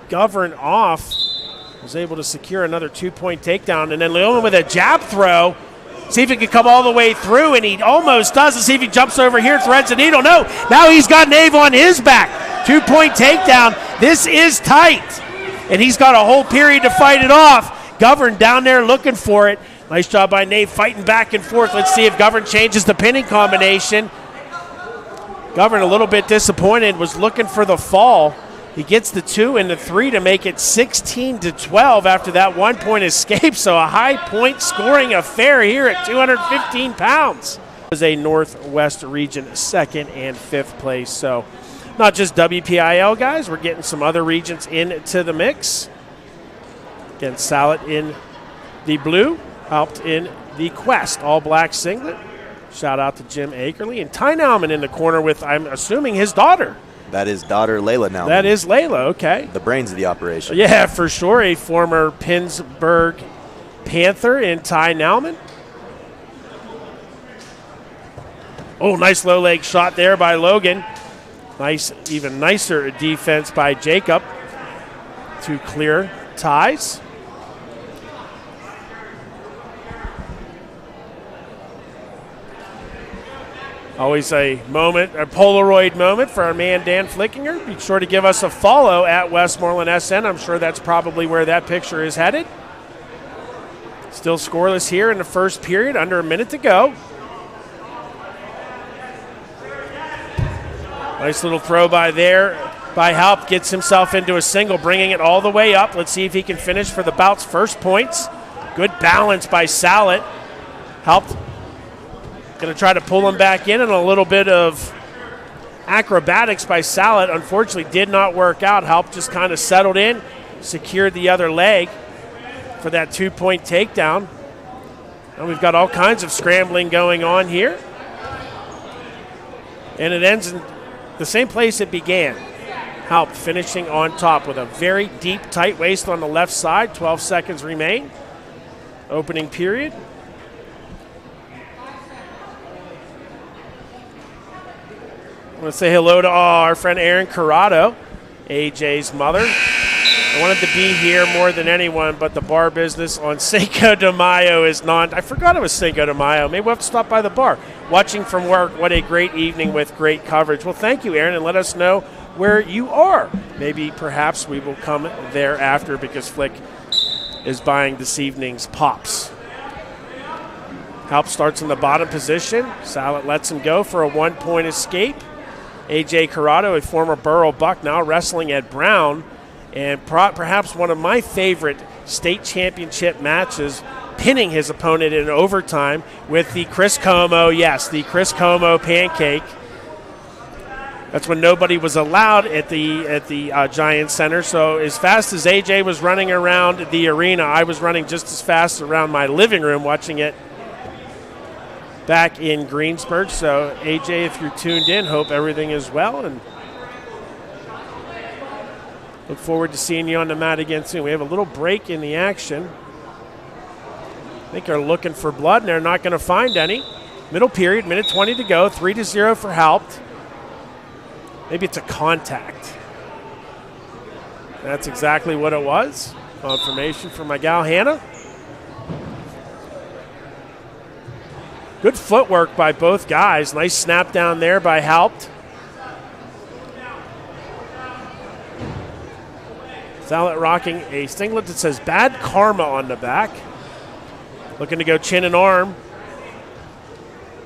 Govern off. Was able to secure another 2-point takedown, and then Leona with a jab throw. See if he can come all the way through, and he almost does. Let's see if he jumps over here, threads the needle. No, now he's got Nave on his back. 2-point takedown. This is tight. And he's got a whole period to fight it off. Govern down there looking for it. Nice job by Nave fighting back and forth. Let's see if Govern changes the pinning combination. Govern a little bit disappointed, was looking for the fall. He gets the 2 and the 3 to make it 16-12 after that 1-point escape. So a high point scoring affair here at 215 pounds. It was a Northwest Region second and 5th place. So not just WPIL guys, we're getting some other regions into the mix. Again, Salad in the blue, helped in the Quest all-black singlet. Shout out to Jim Akerley. And Ty Nauman in the corner with, I'm assuming, his daughter That is daughter Layla now. That is Layla, okay. The brains of the operation. Yeah, for sure. A former Pittsburgh Panther in Ty Nauman. Oh, nice low leg shot there by Logan. Nice, even nicer defense by Jacob to clear ties. Always a moment, a Polaroid moment for our man Dan Flickinger. Be sure to give us a follow at Westmoreland SN. I'm sure that's probably where that picture is headed. Still scoreless here in the first period, under a minute to go. Nice little throw by Halp, gets himself into a single, bringing it all the way up. Let's see if he can finish for the bout's first points. Good balance by Sallet. Halp going to try to pull him back in, and a little bit of acrobatics by Sallet. Unfortunately, did not work out. Halp just kind of settled in, secured the other leg for that 2-point takedown. And we've got all kinds of scrambling going on here. And it ends in the same place it began. Halp finishing on top with a very deep, tight waist on the left side. 12 seconds remain. Opening period. I want to say hello to our friend Erin Corrado, AJ's mother. I wanted to be here more than anyone, but the bar business on Cinco de Mayo is non. I forgot it was Cinco de Mayo. Maybe we'll have to stop by the bar. Watching from work, what a great evening with great coverage. Well, thank you, Erin, and let us know where you are. Maybe, perhaps, we will come there after because Flick is buying this evening's pops. Halp starts in the bottom position. Sallet lets him go for a 1-point escape. AJ Corrado, a former Burrell Buck, now wrestling at Brown. And perhaps one of my favorite state championship matches, pinning his opponent in overtime with the Chris Como, the Chris Como pancake. That's when nobody was allowed at the Giant Center. So as fast as AJ was running around the arena, I was running just as fast around my living room watching it back in Greensburg. So AJ, if you're tuned in, hope everything is well, and look forward to seeing you on the mat again soon. We have a little break in the action. I think they're looking for blood, and they're not going to find any. Middle period, minute 20 to go, 3-0 for Halp. Maybe it's a contact. That's exactly what it was. Confirmation from my gal Hannah. Good footwork by both guys. Nice snap down there by Halp. Sallet rocking a singlet that says Bad Karma on the back. Looking to go chin and arm.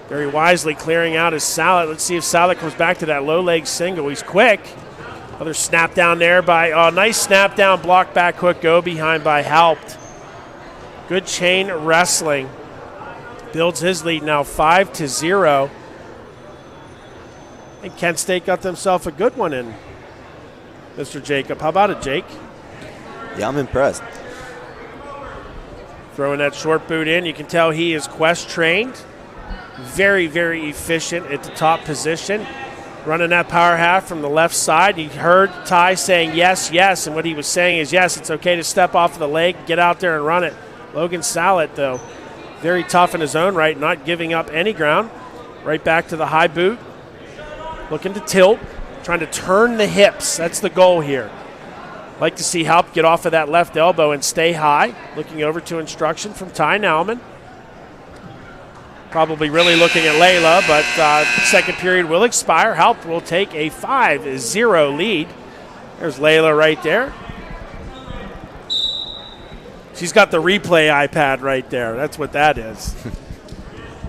Very wisely clearing out his Sallet. Let's see if Sallet comes back to that low leg single. He's quick. Another snap down there by, nice snap down, block back hook, go behind by Halp. Good chain wrestling. Builds his lead now 5-0. And Kent State got themselves a good one in, Mr. Jacob. How about it, Jake? Yeah, I'm impressed. Throwing that short boot in. You can tell he is Quest trained. Very, very efficient at the top position. Running that power half from the left side. He heard Ty saying yes, yes. And what he was saying is, yes, it's okay to step off of the leg, get out there and run it. Logan Sallet, though, very tough in his own right, not giving up any ground. Right back to the high boot. Looking to tilt, trying to turn the hips. That's the goal here. Like to see Halp get off of that left elbow and stay high. Looking over to instruction from Ty Nauman. Probably really looking at Layla, but second period will expire. Halp will take a 5-0 lead. There's Layla right there. She's got the replay iPad right there. That's what that is.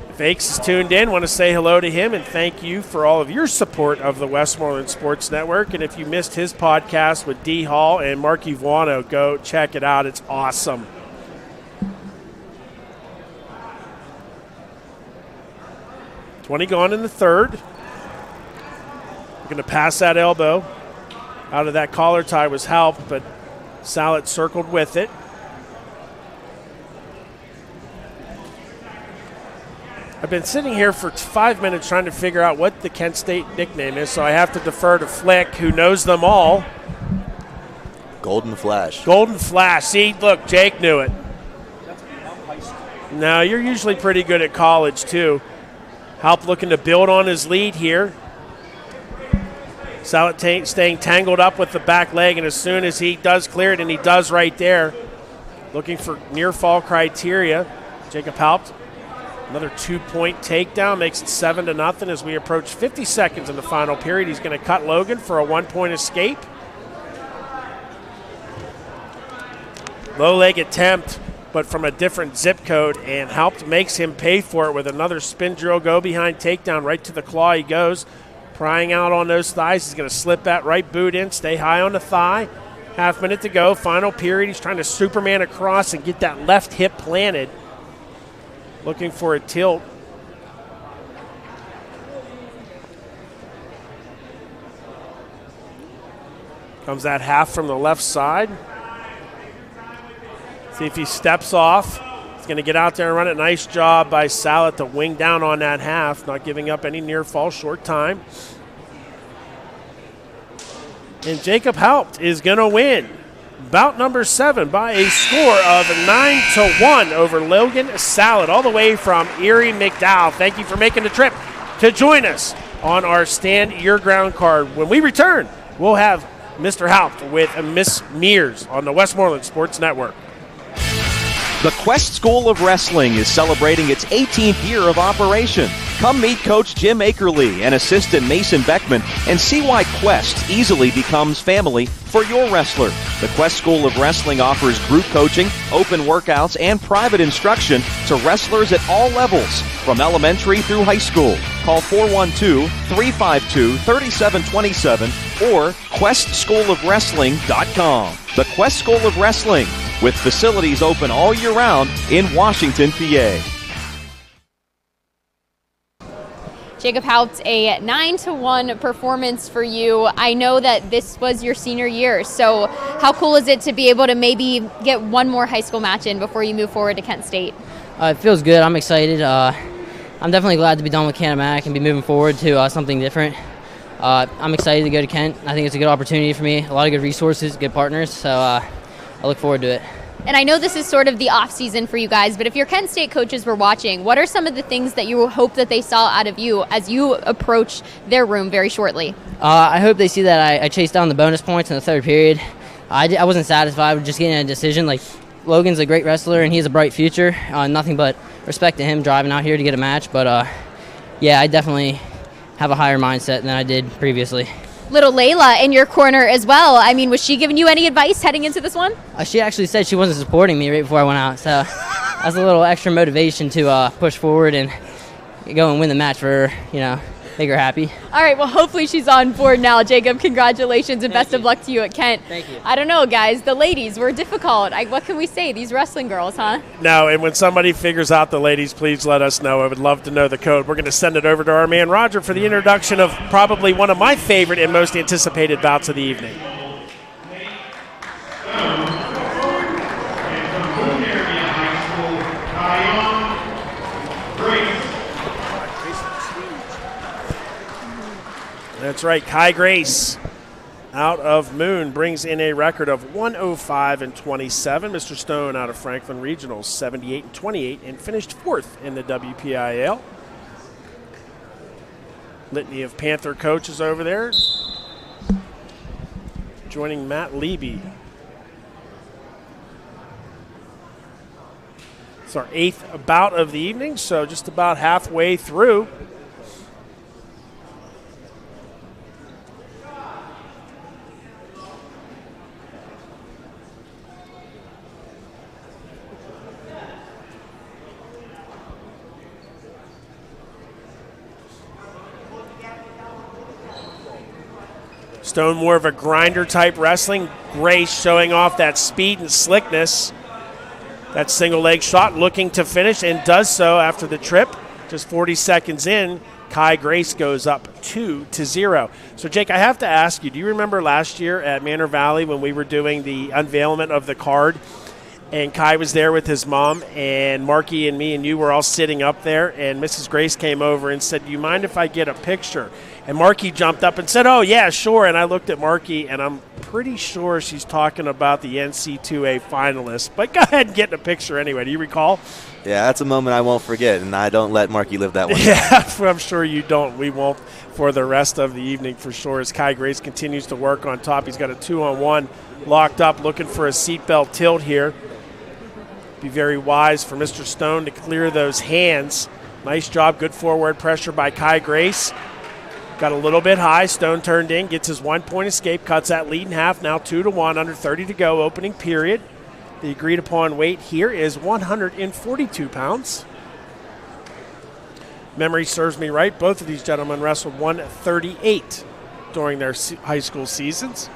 If Aches is tuned in, want to say hello to him and thank you for all of your support of the Westmoreland Sports Network. And if you missed his podcast with D. Hall and Mark Ivano, go check it out. It's awesome. $20 gone in the third. We're going to pass that elbow. Out of that collar tie was Halp, but Sallet circled with it. I've been sitting here for 5 minutes trying to figure out what the Kent State nickname is, so I have to defer to Flick, who knows them all. Golden Flash. Golden Flash. See, look, Jake knew it. No, you're usually pretty good at college, too. Halp looking to build on his lead here. Salet staying tangled up with the back leg, and as soon as he does clear it, and he does right there, looking for near fall criteria, Jacob Halp, another 2-point takedown, makes it 7-0 as we approach 50 seconds in the final period. He's going to cut Logan for a 1-point escape. Low leg attempt, but from a different zip code, and Halp makes him pay for it with another spin drill go behind takedown. Right to the claw he goes, prying out on those thighs. He's going to slip that right boot in, stay high on the thigh. Half minute to go, final period. He's trying to Superman across and get that left hip planted. Looking for a tilt. Comes that half from the left side. See if he steps off. He's going to get out there and run it. Nice job by Salet to wing down on that half, not giving up any near fall, short time. And Jacob Halp is going to win bout number 7 by a score of 9-1 over Logan Salet, all the way from Erie McDowell. Thank you for making the trip to join us on our Stand Your Ground card. When we return, we'll have Mr. Halp with Miss Mears on the Westmoreland Sports Network. The Quest School of Wrestling is celebrating its 18th year of operation. Come meet Coach Jim Akerly and assistant Mason Beckman and see why Quest easily becomes family for your wrestler. The Quest School of Wrestling offers group coaching, open workouts, and private instruction to wrestlers at all levels, from elementary through high school. Call 412-352-3727 or QuestSchoolOfWrestling.com. The Quest School of Wrestling, with facilities open all year round in Washington, PA. Jacob Halp, a 9-1 performance for you. I know that this was your senior year, so how cool is it to be able to maybe get one more high school match in before you move forward to Kent State? It feels good. I'm excited. I'm definitely glad to be done with Canamac and be moving forward to something different. I'm excited to go to Kent. I think it's a good opportunity for me. A lot of good resources, good partners, so I look forward to it. And I know this is sort of the off season for you guys, but if your Kent State coaches were watching, what are some of the things that you hope that they saw out of you as you approach their room very shortly? I hope they see that I chased down the bonus points in the third period. I wasn't satisfied with just getting a decision. Like, Logan's a great wrestler and he has a bright future. Nothing but respect to him driving out here to get a match. But yeah, I definitely have a higher mindset than I did previously. Little Layla in your corner as well. I mean, was she giving you any advice heading into this one? She actually said she wasn't supporting me right before I went out, so that's a little extra motivation to push forward and go and win the match for her, make her happy. All right, well, hopefully she's on board now. Jacob, congratulations and best of luck to you at Kent. Thank you. I don't know, guys. The ladies were difficult. What can we say? These wrestling girls, huh? No, and when somebody figures out the ladies, please let us know. I would love to know the code. We're going to send it over to our man Roger for the introduction of probably one of my favorite and most anticipated bouts of the evening. That's right, Kai Grace out of Moon brings in a record of 105-27. Mr. Stone out of Franklin Regional, 78-28, and finished 4th in the WPIAL. Litany of Panther coaches over there, joining Matt Leby. It's our 8th bout of the evening, so just about halfway through. Stone more of a grinder type wrestling. Grace showing off that speed and slickness. That single leg shot looking to finish and does so after the trip. Just 40 seconds in, Kai Grace goes up 2-0. So Jake, I have to ask you, do you remember last year at Manor Valley when we were doing the unveilment of the card And Kai was there with his mom, and Marky and me and you were all sitting up there, and Mrs. Grace came over and said, "Do you mind if I get a picture?" And Marky jumped up and said, "Oh, yeah, sure." And I looked at Marky, and I'm pretty sure she's talking about the NC2A finalists. But go ahead and get in a picture anyway. Do you recall? Yeah, that's a moment I won't forget, and I don't let Marky live that one. Yeah, I'm sure you don't. We won't for the rest of the evening for sure as Kai Grace continues to work on top. He's got a 2-on-1 locked up, looking for a seatbelt tilt here. Be very wise for Mr. Stone to clear those hands. Nice job, good forward pressure by Kai Grace. Got a little bit high. Stone turned in, gets his 1-point escape, cuts that lead in half. Now 2-1, under 30 to go, opening period. The agreed upon weight here is 142 pounds. Memory serves me right. Both of these gentlemen wrestled 138 during their high school seasons.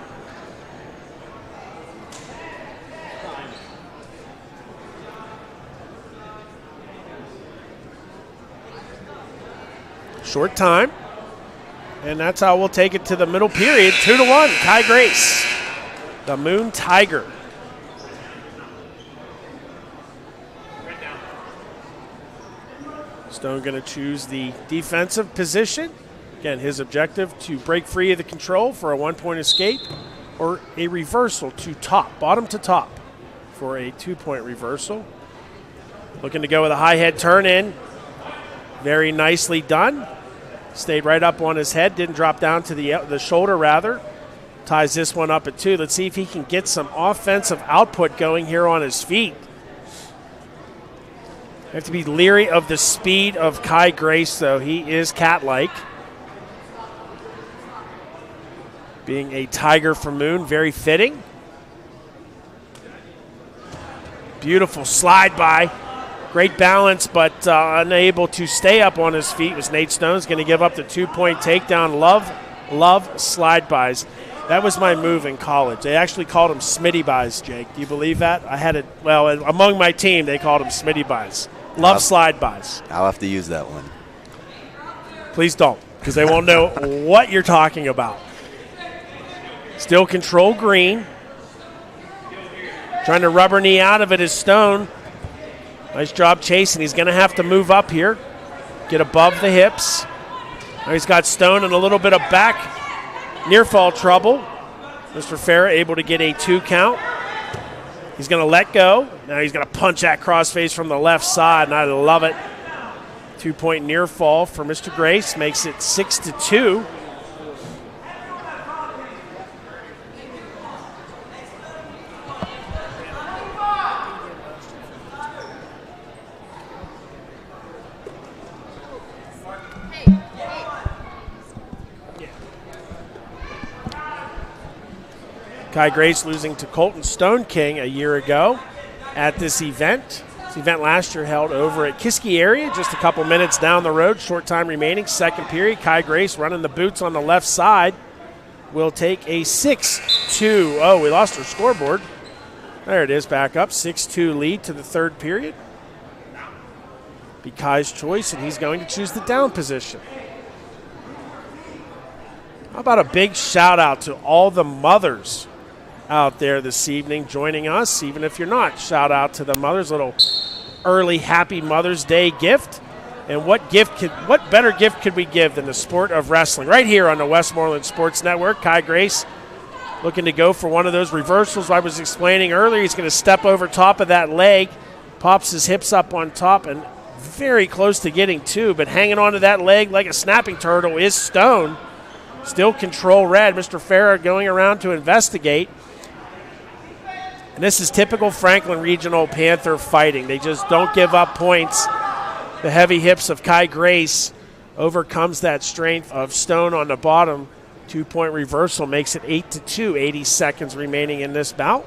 Short time. And that's how we'll take it to the middle period. 2-1, Kai Grace, the Moon Tiger. Stone going to choose the defensive position. Again, his objective to break free of the control for a 1-point escape or a reversal to top, bottom to top for a 2-point reversal. Looking to go with a high head turn in. Very nicely done. Stayed right up on his head, didn't drop down to the shoulder, rather. Ties this one up at 2. Let's see if he can get some offensive output going here on his feet. Have to be leery of the speed of Kai Grace, though. He is cat-like. Being a tiger from Moon, very fitting. Beautiful slide by. Great balance, but unable to stay up on his feet was Nate Stone's going to give up the 2-point takedown. Love slide bys. That was my move in college. They actually called them Smitty buys, Jake. Do you believe that? I had it, well, among my team, they called them Smitty buys. Love slide bys. I'll have to use that one. Please don't, because they won't know what you're talking about. Still control green. Trying to rubber knee out of it is Stone. Nice job chasing. He's going to have to move up here, get above the hips. Now he's got Stone in a little bit of back near fall trouble. Mr. Farah able to get a 2 count. He's going to let go. Now he's going to punch that crossface from the left side, and I love it. 2-point near fall for Mr. Grace makes it 6-2. Kai Grace losing to Colton Stone King a year ago at this event. This event last year held over at Kiski area, just a couple minutes down the road. Short time remaining, second period. Kai Grace running the boots on the left side will take a 6-2. Oh, we lost our scoreboard. There it is, back up. 6-2 lead to the third period. Be Kai's choice, and he's going to choose the down position. How about a big shout out to all the mothers out there this evening joining us, even if you're not. Shout out to the mothers, little early happy Mother's Day gift. And what better gift could we give than the sport of wrestling? Right here on the Westmoreland Sports Network. Kai Grace looking to go for one of those reversals I was explaining earlier. He's going to step over top of that leg, pops his hips up on top, and very close to getting 2, but hanging onto that leg like a snapping turtle is Stone. Still control red. Mr. Farah going around to investigate. And this is typical Franklin Regional Panther fighting. They just don't give up points. The heavy hips of Kai Grace overcomes that strength of Stone on the bottom. 2-point reversal makes it 8-2, 80 seconds remaining in this bout.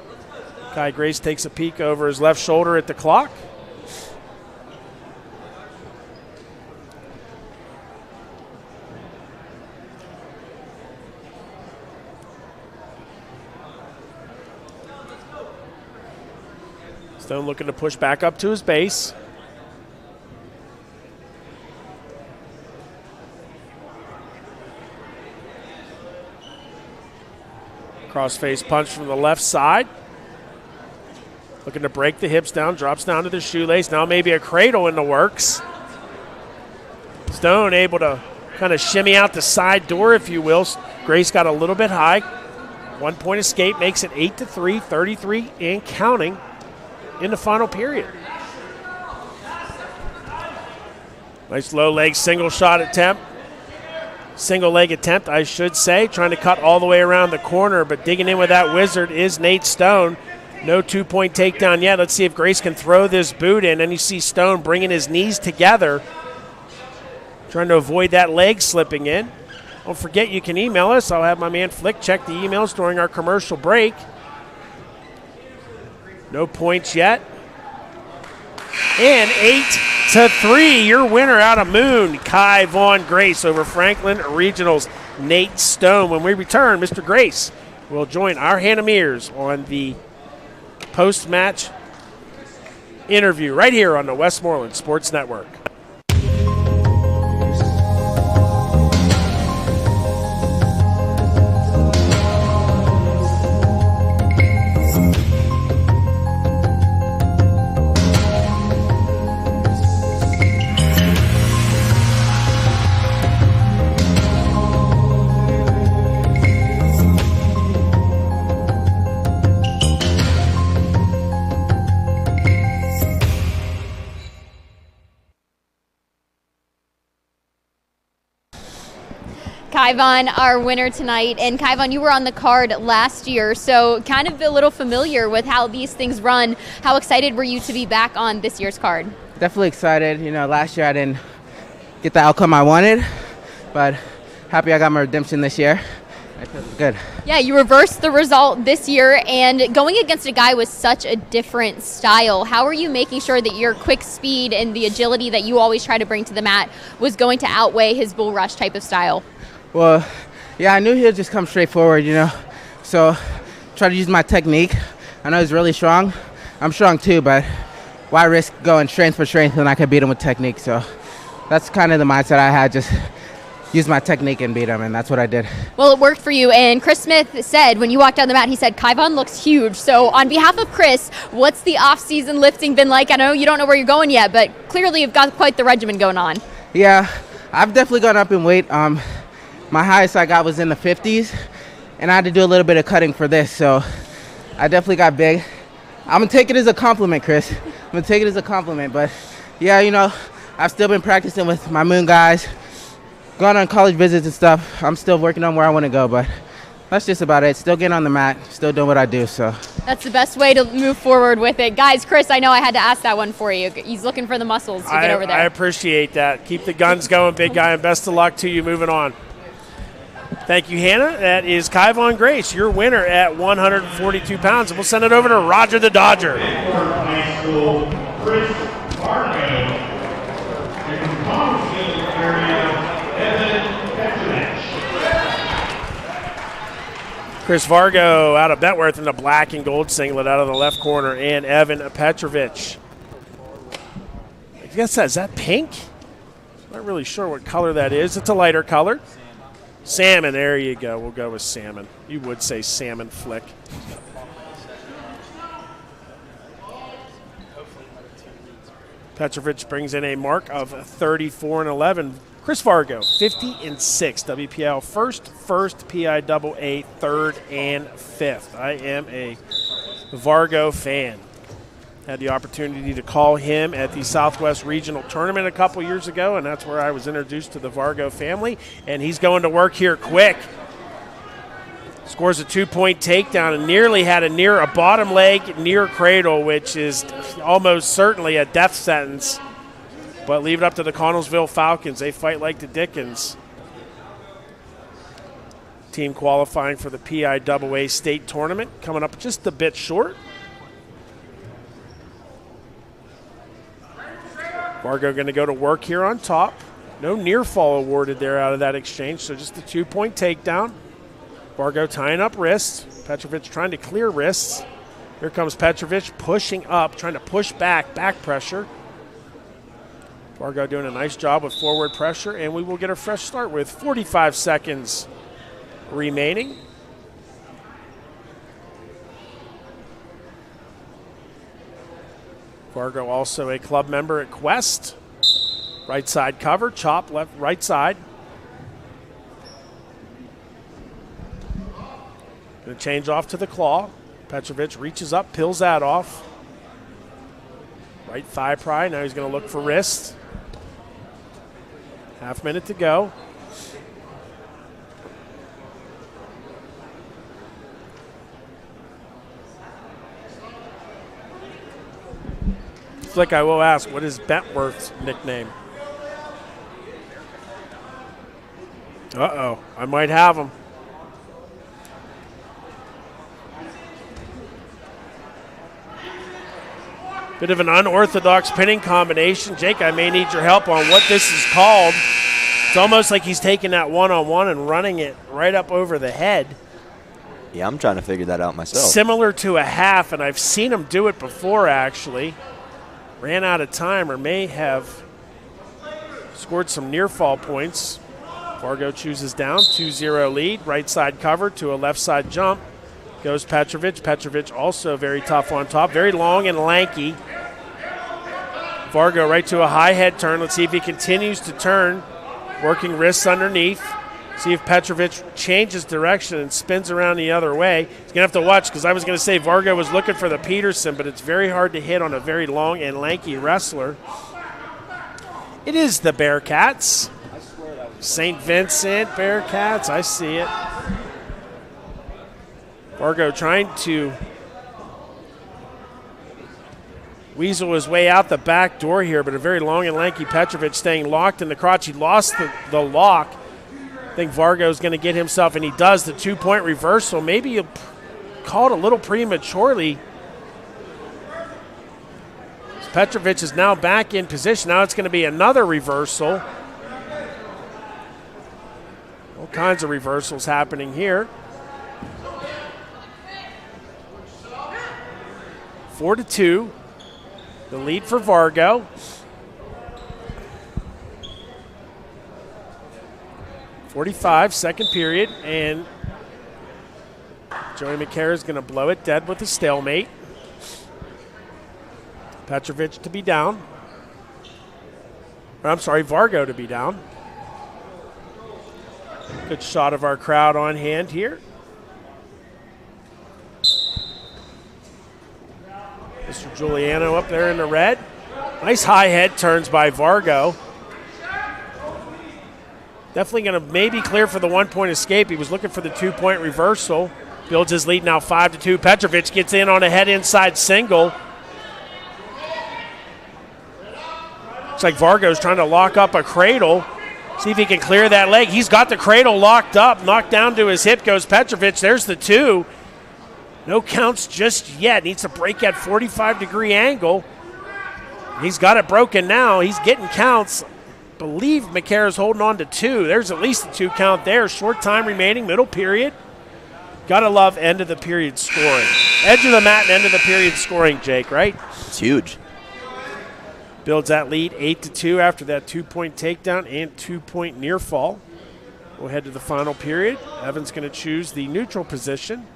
Kai Grace takes a peek over his left shoulder at the clock. Stone looking to push back up to his base. Crossface punch from the left side. Looking to break the hips down, drops down to the shoelace. Now maybe a cradle in the works. Stone able to kind of shimmy out the side door, if you will. Grace got a little bit high. 1 point escape makes it 8-3, 33 and counting in the final period. Nice low leg single shot attempt. Single leg attempt, I should say. Trying to cut all the way around the corner, but digging in with that wizard is Nate Stone. No 2-point takedown yet. Let's see if Grace can throw this boot in. And you see Stone bringing his knees together, trying to avoid that leg slipping in. Don't forget you can email us. I'll have my man Flick check the emails during our commercial break. No points yet. And 8-3, your winner out of Moon, Kai Vaughn Grace over Franklin Regional's Nate Stone. When we return, Mr. Grace will join our Hannah Mears on the post-match interview right here on the Westmoreland Sports Network. Kai Vaughn, our winner tonight. And Kai Vaughn, you were on the card last year, so kind of a little familiar with how these things run. How excited were you to be back on this year's card? Definitely excited. You know, last year I didn't get the outcome I wanted, but happy I got my redemption this year. I feel good. Yeah, you reversed the result this year, and going against a guy with such a different style, how are you making sure that your quick speed and the agility that you always try to bring to the mat was going to outweigh his bull rush type of style? Well, yeah, I knew he would just come straight forward, you know, so try to use my technique. I know he's really strong. I'm strong too, but why risk going strength for strength when I could beat him with technique? So that's kind of the mindset I had, just use my technique and beat him, and that's what I did. Well, it worked for you, and Chris Smith said when you walked down the mat, he said, Kai Vaughn looks huge. So on behalf of Chris, what's the off-season lifting been like? I know you don't know where you're going yet, but clearly you've got quite the regimen going on. Yeah, I've definitely gone up in weight. My highest I got was in the 50s, and I had to do a little bit of cutting for this, so I definitely got big. I'm going to take it as a compliment, Chris. I'm going to take it as a compliment, but yeah, you know, I've still been practicing with my Moon guys, going on college visits and stuff. I'm still working on where I want to go, but that's just about it. Still getting on the mat, still doing what I do, so. That's the best way to move forward with it. Guys, Chris, I know I had to ask that one for you. He's looking for the muscles to get over there. I appreciate that. Keep the guns going, big guy, and best of luck to you moving on. Thank you, Hannah. That is Kai Vaughn Grace, your winner at 142 pounds. And we'll send it over to Roger the Dodger. Chris Vargo out of Betworth in the black and gold singlet out of the left corner, and Evan Petrovich. I guess is that pink? Not really sure what color that is. It's a lighter color. Salmon, there you go. We'll go with salmon. You would say salmon, Flick. Petrovich brings in a mark of 34-11. Chris Vargo, 50-6. WPL first, PIAA third, and fifth. I am a Vargo fan. Had the opportunity to call him at the Southwest Regional Tournament a couple years ago, and that's where I was introduced to the Vargo family. And he's going to work here quick. Scores a 2-point takedown and nearly had a bottom leg near cradle, which is almost certainly a death sentence. But leave it up to the Connellsville Falcons. They fight like the Dickens. Team qualifying for the PIAA state tournament, coming up just a bit short. Vargo going to go to work here on top. No near fall awarded there out of that exchange, so just a 2-point takedown. Vargo tying up wrists. Petrovich trying to clear wrists. Here comes Petrovich pushing up, trying to push back pressure. Vargo doing a nice job with forward pressure, and we will get a fresh start with 45 seconds remaining. Fargo also a club member at Quest. Right side cover, chop left, right side. Going to change off to the claw. Petrovic reaches up, peels that off. Right thigh pry, now he's going to look for wrist. Half minute to go. Flick, I will ask, what is Bentworth's nickname? Uh-oh, I might have him. Bit of an unorthodox pinning combination. Jake, I may need your help on what this is called. It's almost like he's taking that one-on-one and running it right up over the head. Yeah, I'm trying to figure that out myself. Similar to a half, and I've seen him do it before, actually. Ran out of time or may have scored some near fall points. Fargo chooses down, 2-0 lead. Right side cover to a left side jump. Goes Petrovic. Petrovic also very tough on top. Very long and lanky. Fargo right to a high head turn. Let's see if he continues to turn. Working wrists underneath. See if Petrovic changes direction and spins around the other way. He's going to have to watch because I was going to say Fargo was looking for the Peterson, but it's very hard to hit on a very long and lanky wrestler. It is the Bearcats. St. Vincent Bearcats, I see it. Fargo trying to weasel his way out the back door here, but a very long and lanky Petrovic staying locked in the crotch. He lost the lock. I think Fargo's going to get himself, and he does, the 2-point reversal. Maybe he called a little prematurely. Petrovic is now back in position. Now it's going to be another reversal. All kinds of reversals happening here. 4-2, the lead for Fargo. .45, second period, and Joey McCare is going to blow it dead with a stalemate. Petrovic to be down. Or, I'm sorry, Fargo to be down. Good shot of our crowd on hand here. Mr. Giuliano up there in the red. Nice high head turns by Fargo. Definitely going to maybe clear for the 1-point escape. He was looking for the 2-point reversal. Builds his lead now 5-2. Petrovic gets in on a head inside single. Looks like Fargo's trying to lock up a cradle. See if he can clear that leg. He's got the cradle locked up. Knocked down to his hip goes Petrovic. There's the 2. No counts just yet. Needs to break at 45-degree angle. He's got it broken now. He's getting counts. Believe McCare is holding on to 2. There's at least a 2 count there. Short time remaining, middle period. Gotta love end of the period scoring. Edge of the mat and end of the period scoring, Jake, right? It's huge. Builds that lead 8-2 after that 2-point takedown and 2-point near fall. We'll head to the final period. Evan's going to choose the neutral position.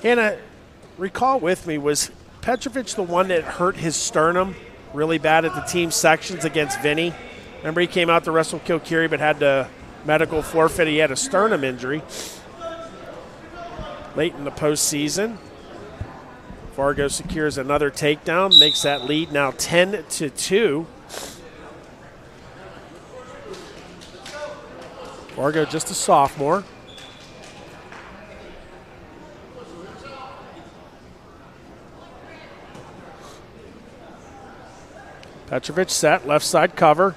And recall with me, was Petrovic the one that hurt his sternum really bad at the team sections against Vinny? Remember, he came out to wrestle Kilkiri but had the medical forfeit. He had a sternum injury late in the postseason. Fargo secures another takedown, makes that lead now 10-2. Fargo just a sophomore. Petrovic set, left side cover,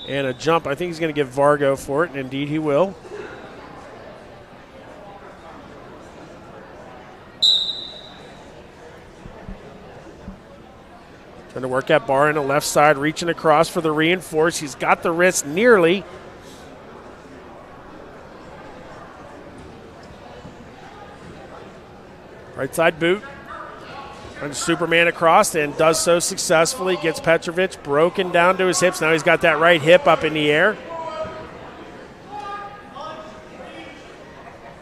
and a jump. I think he's going to give Fargo for it, and indeed he will. Trying to work that bar in the left side, reaching across for the reinforce. He's got the wrist nearly. Right side boot. Trying to Superman across and does so successfully. Gets Petrovic broken down to his hips. Now he's got that right hip up in the air.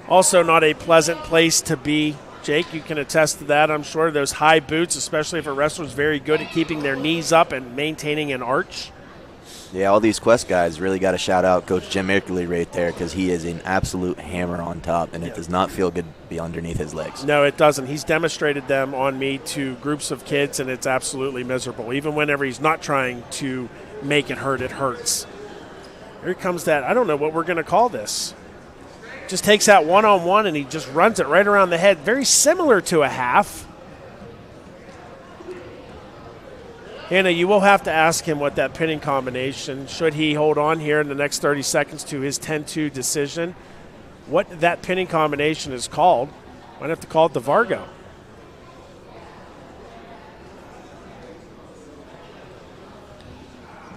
Also not a pleasant place to be Jake, you can attest to that, I'm sure. Those high boots, especially if a wrestler's very good at keeping their knees up and maintaining an arch. Yeah, all these Quest guys really got to shout out Coach Jim Merkley right there, because he is an absolute hammer on top, and it does not feel good to be underneath his legs. No, it doesn't. He's demonstrated them on me to groups of kids, and it's absolutely miserable. Even whenever he's not trying to make it hurt, it hurts. Here comes that, I don't know what we're going to call this. Just takes that one-on-one, and he just runs it right around the head. Very similar to a half. Hannah, you will have to ask him what that pinning combination, should he hold on here in the next 30 seconds to his 10-2 decision, what that pinning combination is called. Might have to call it the Vargo.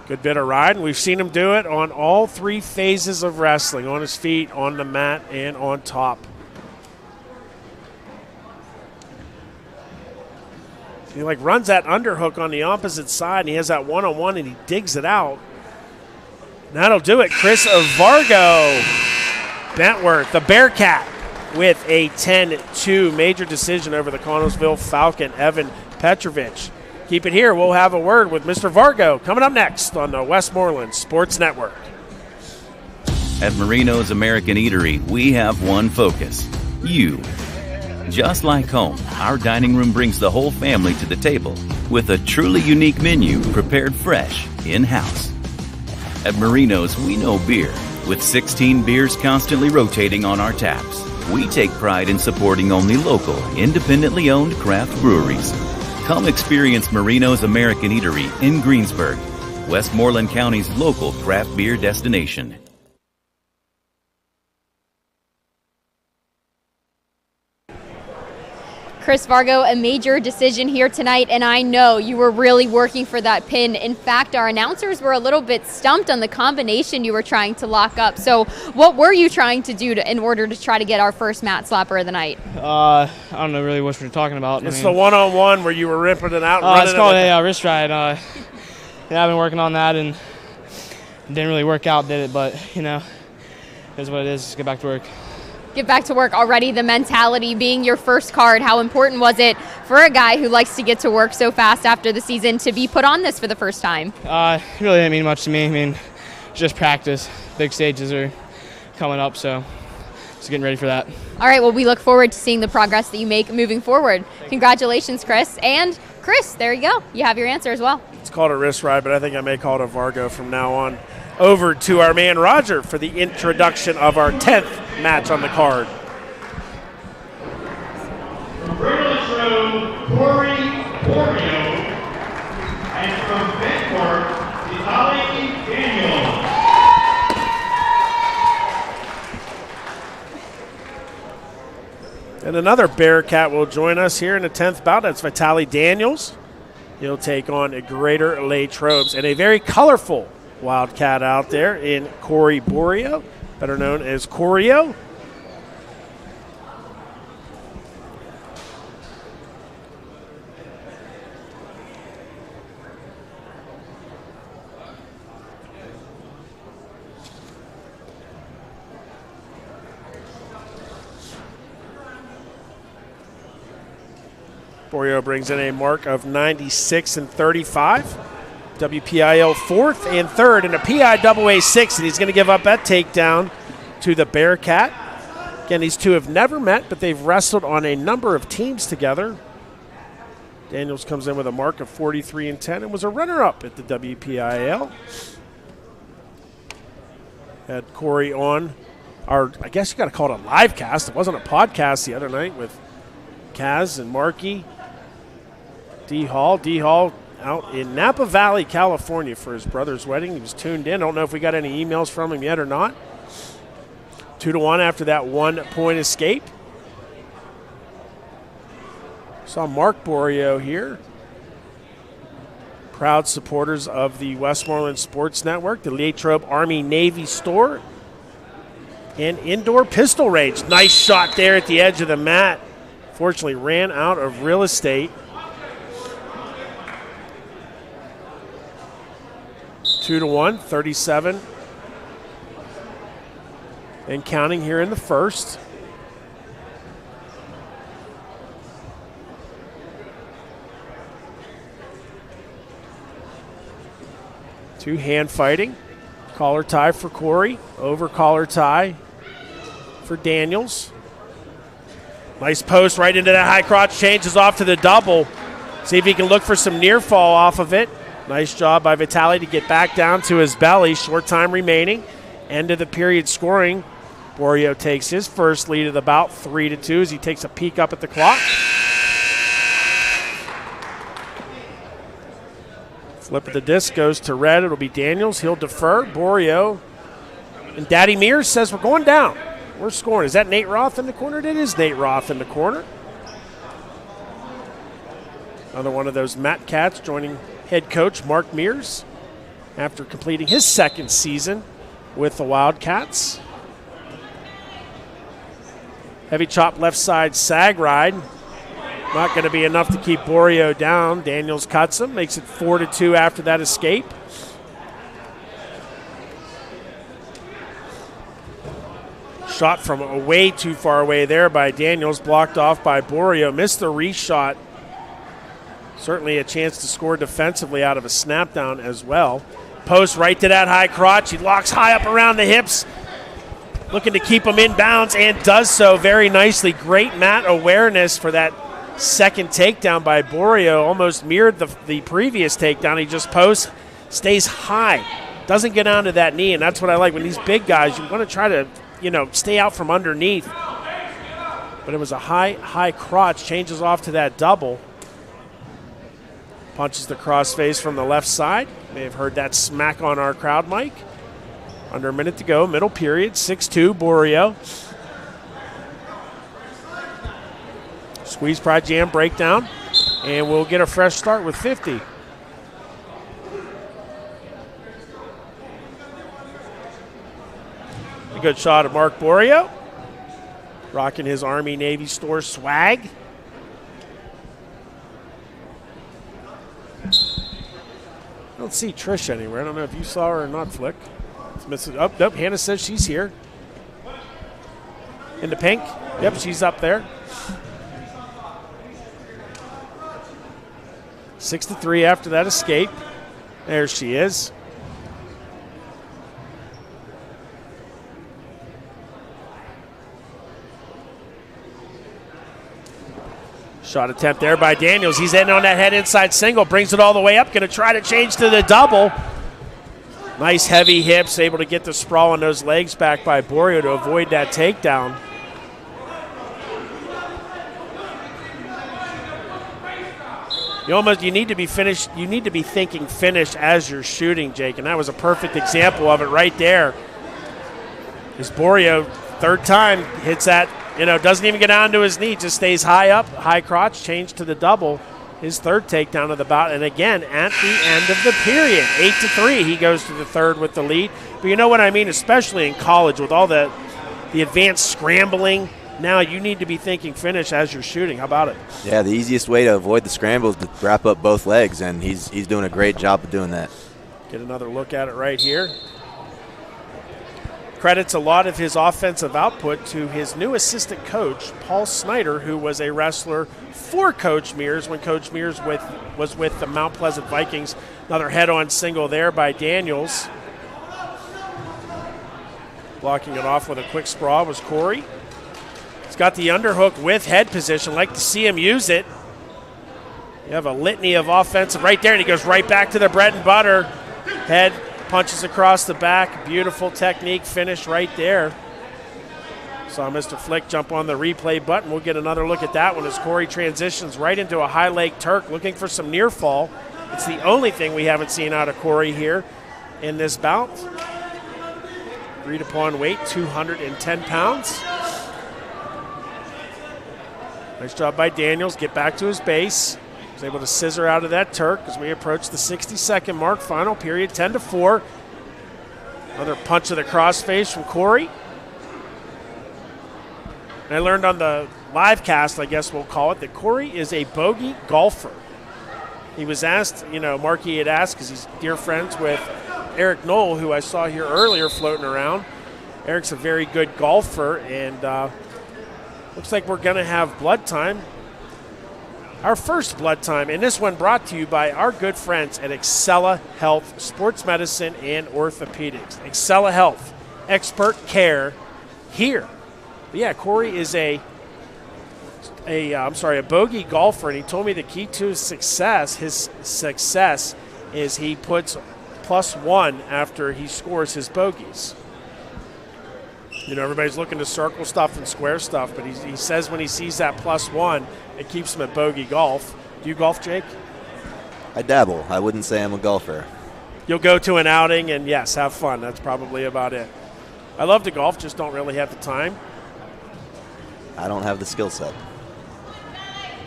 Good bit of riding. We've seen him do it on all three phases of wrestling, on his feet, on the mat, and on top. He runs that underhook on the opposite side, and he has that one-on-one, and he digs it out. And that'll do it. Chris Vargo Bentworth, the Bearcat, with a 10-2 major decision over the Connellsville Falcon, Evan Petrovich. Keep it here. We'll have a word with Mr. Vargo coming up next on the Westmoreland Sports Network. At Marino's American Eatery, we have one focus: you. Just like home, our dining room brings the whole family to the table with a truly unique menu prepared fresh in-house. At Marino's, we know beer. With 16 beers constantly rotating on our taps, we take pride in supporting only local, independently owned craft breweries. Come experience Marino's American Eatery in Greensburg, Westmoreland County's local craft beer destination. Chris Vargo, a major decision here tonight, and I know you were really working for that pin. In fact, our announcers were a little bit stumped on the combination you were trying to lock up. So what were you trying to do in order to try to get our first mat slapper of the night? I don't know really what you're talking about. It's the one-on-one where you were ripping it out. It's called a wrist ride. Yeah, I've been working on that, and it didn't really work out, did it? But, it is what it is. Just get back to work. Get back to work already. The mentality being your first card, how important was it for a guy who likes to get to work so fast after the season to be put on this for the first time? It really didn't mean much to me. Just practice. Big stages are coming up, so just getting ready for that. All right, well, we look forward to seeing the progress that you make moving forward. Congratulations, Chris. And Chris, there you go. You have your answer as well. It's called a wrist ride, but I think I may call it a Vargo from now on. Over to our man Roger for the introduction of our 10th match on the card. Burrell, Corey Burrell, and from Bedford, Vitaly Daniels. And another Bearcat will join us here in the 10th bout. That's Vitaly Daniels. He'll take on a Greater Latrobes and a very colorful Wildcat out there in Corey Borio, better known as Corio. Borio brings in a mark of 96-35. WPIL 4th and 3rd, and a PIAA 6th, and he's going to give up that takedown to the Bearcat. Again, these two have never met, but they've wrestled on a number of teams together. Daniels comes in with a mark of 43-10 and was a runner-up at the WPIL. Had Corey on our, I guess you got to call it a live cast. It wasn't a podcast the other night with Kaz and Markey. D. Hall out in Napa Valley, California for his brother's wedding. He was tuned in. I don't know if we got any emails from him yet or not. 2-1 after that 1-point escape. Saw Mark Borio here. Proud supporters of the Westmoreland Sports Network, the Latrobe Army-Navy store, and indoor pistol range. Nice shot there at the edge of the mat. Fortunately, ran out of real estate. 2-1, 37. And counting here in the first. Two hand fighting. Collar tie for Corey. Over collar tie for Daniels. Nice post right into that high crotch. Changes off to the double. See if he can look for some near fall off of it. Nice job by Vitali to get back down to his belly. Short time remaining. End of the period scoring. Burrell takes his first lead of the bout, 3-2, as he takes a peek up at the clock. Flip of the disc goes to red. It'll be Daniels. He'll defer. Burrell. And Daddy Mears says we're going down. We're scoring. Is that Nate Roth in the corner? It is Nate Roth in the corner. Another one of those Matt Cats joining head coach Mark Mears after completing his second season with the Wildcats. Heavy chop left side sag ride. Not going to be enough to keep Burrell down. Daniels cuts him, makes it 4-2 after that escape. Shot from way too far away there by Daniels, blocked off by Burrell. Missed the reshot. Certainly a chance to score defensively out of a snap down as well. Post right to that high crotch. He locks high up around the hips. Looking to keep him in bounds and does so very nicely. Great mat awareness for that second takedown by Burrell. Almost mirrored the previous takedown. He just posts, stays high. Doesn't get onto that knee, and that's what I like. When these big guys, you want to try to, stay out from underneath. But it was a high crotch. Changes off to that double. Punches the crossface from the left side. May have heard that smack on our crowd mic. Under a minute to go, middle period, 6-2, Burrell. Squeeze pride jam breakdown, and we'll get a fresh start with 50. A good shot of Mark Burrell, rocking his Army-Navy store swag. I don't see Trish anywhere. I don't know if you saw her or not, Flick. Nope, Hannah says she's here. In the pink. Yep, she's up there. 6-3 after that escape. There she is. Shot attempt there by Daniels. He's in on that head inside single. Brings it all the way up. Going to try to change to the double. Nice heavy hips. Able to get the sprawl on those legs back by Burrell to avoid that takedown. You need to be finished. You need to be thinking finish as you're shooting, Jake, and that was a perfect example of it right there. As Burrell, third time, hits that, doesn't even get onto his knee, just stays high up, high crotch, change to the double. His third takedown of the bout, and again, at the end of the period, 8-3, he goes to the third with the lead. But you know what I mean, especially in college with all the advanced scrambling. Now you need to be thinking finish as you're shooting. How about it? Yeah, the easiest way to avoid the scramble is to wrap up both legs, and he's doing a great job of doing that. Get another look at it right here. Credits a lot of his offensive output to his new assistant coach, Paul Snyder, who was a wrestler for Coach Mears when Coach Mears was with the Mount Pleasant Vikings. Another head-on single there by Daniels. Blocking it off with a quick sprawl was Corey. He's got the underhook with head position. Like to see him use it. You have a litany of offensive right there, and he goes right back to the bread and butter. Head punches across the back. Beautiful technique finish right there. Saw Mr. Flick jump on the replay button. We'll get another look at that one as Corey transitions right into a high leg Turk, looking for some near fall. It's the only thing we haven't seen out of Corey here in this bout. Agreed upon weight, 210 pounds. Nice job by Daniels. Get back to his base. Was able to scissor out of that Turk as we approach the 60-second mark. Final period, 10-4. Another punch of the crossface from Corey. And I learned on the live cast, I guess we'll call it, that Corey is a bogey golfer. He was asked, Markey had asked, because he's dear friends with Eric Knoll, who I saw here earlier floating around. Eric's a very good golfer, and looks like we're going to have blood time. our first blood time, and this one brought to you by our good friends at Excella Health, Sports Medicine and Orthopedics. Excella Health, expert care here. But yeah, Corey is a bogey golfer, and he told me the key to his success is he puts +1 after he scores his bogeys. You know, everybody's looking to circle stuff and square stuff, but he says when he sees that +1, it keeps him at bogey golf. Do you golf, Jake? I dabble. I wouldn't say I'm a golfer. You'll go to an outing and, yes, have fun. That's probably about it. I love to golf, just don't really have the time. I don't have the skill set.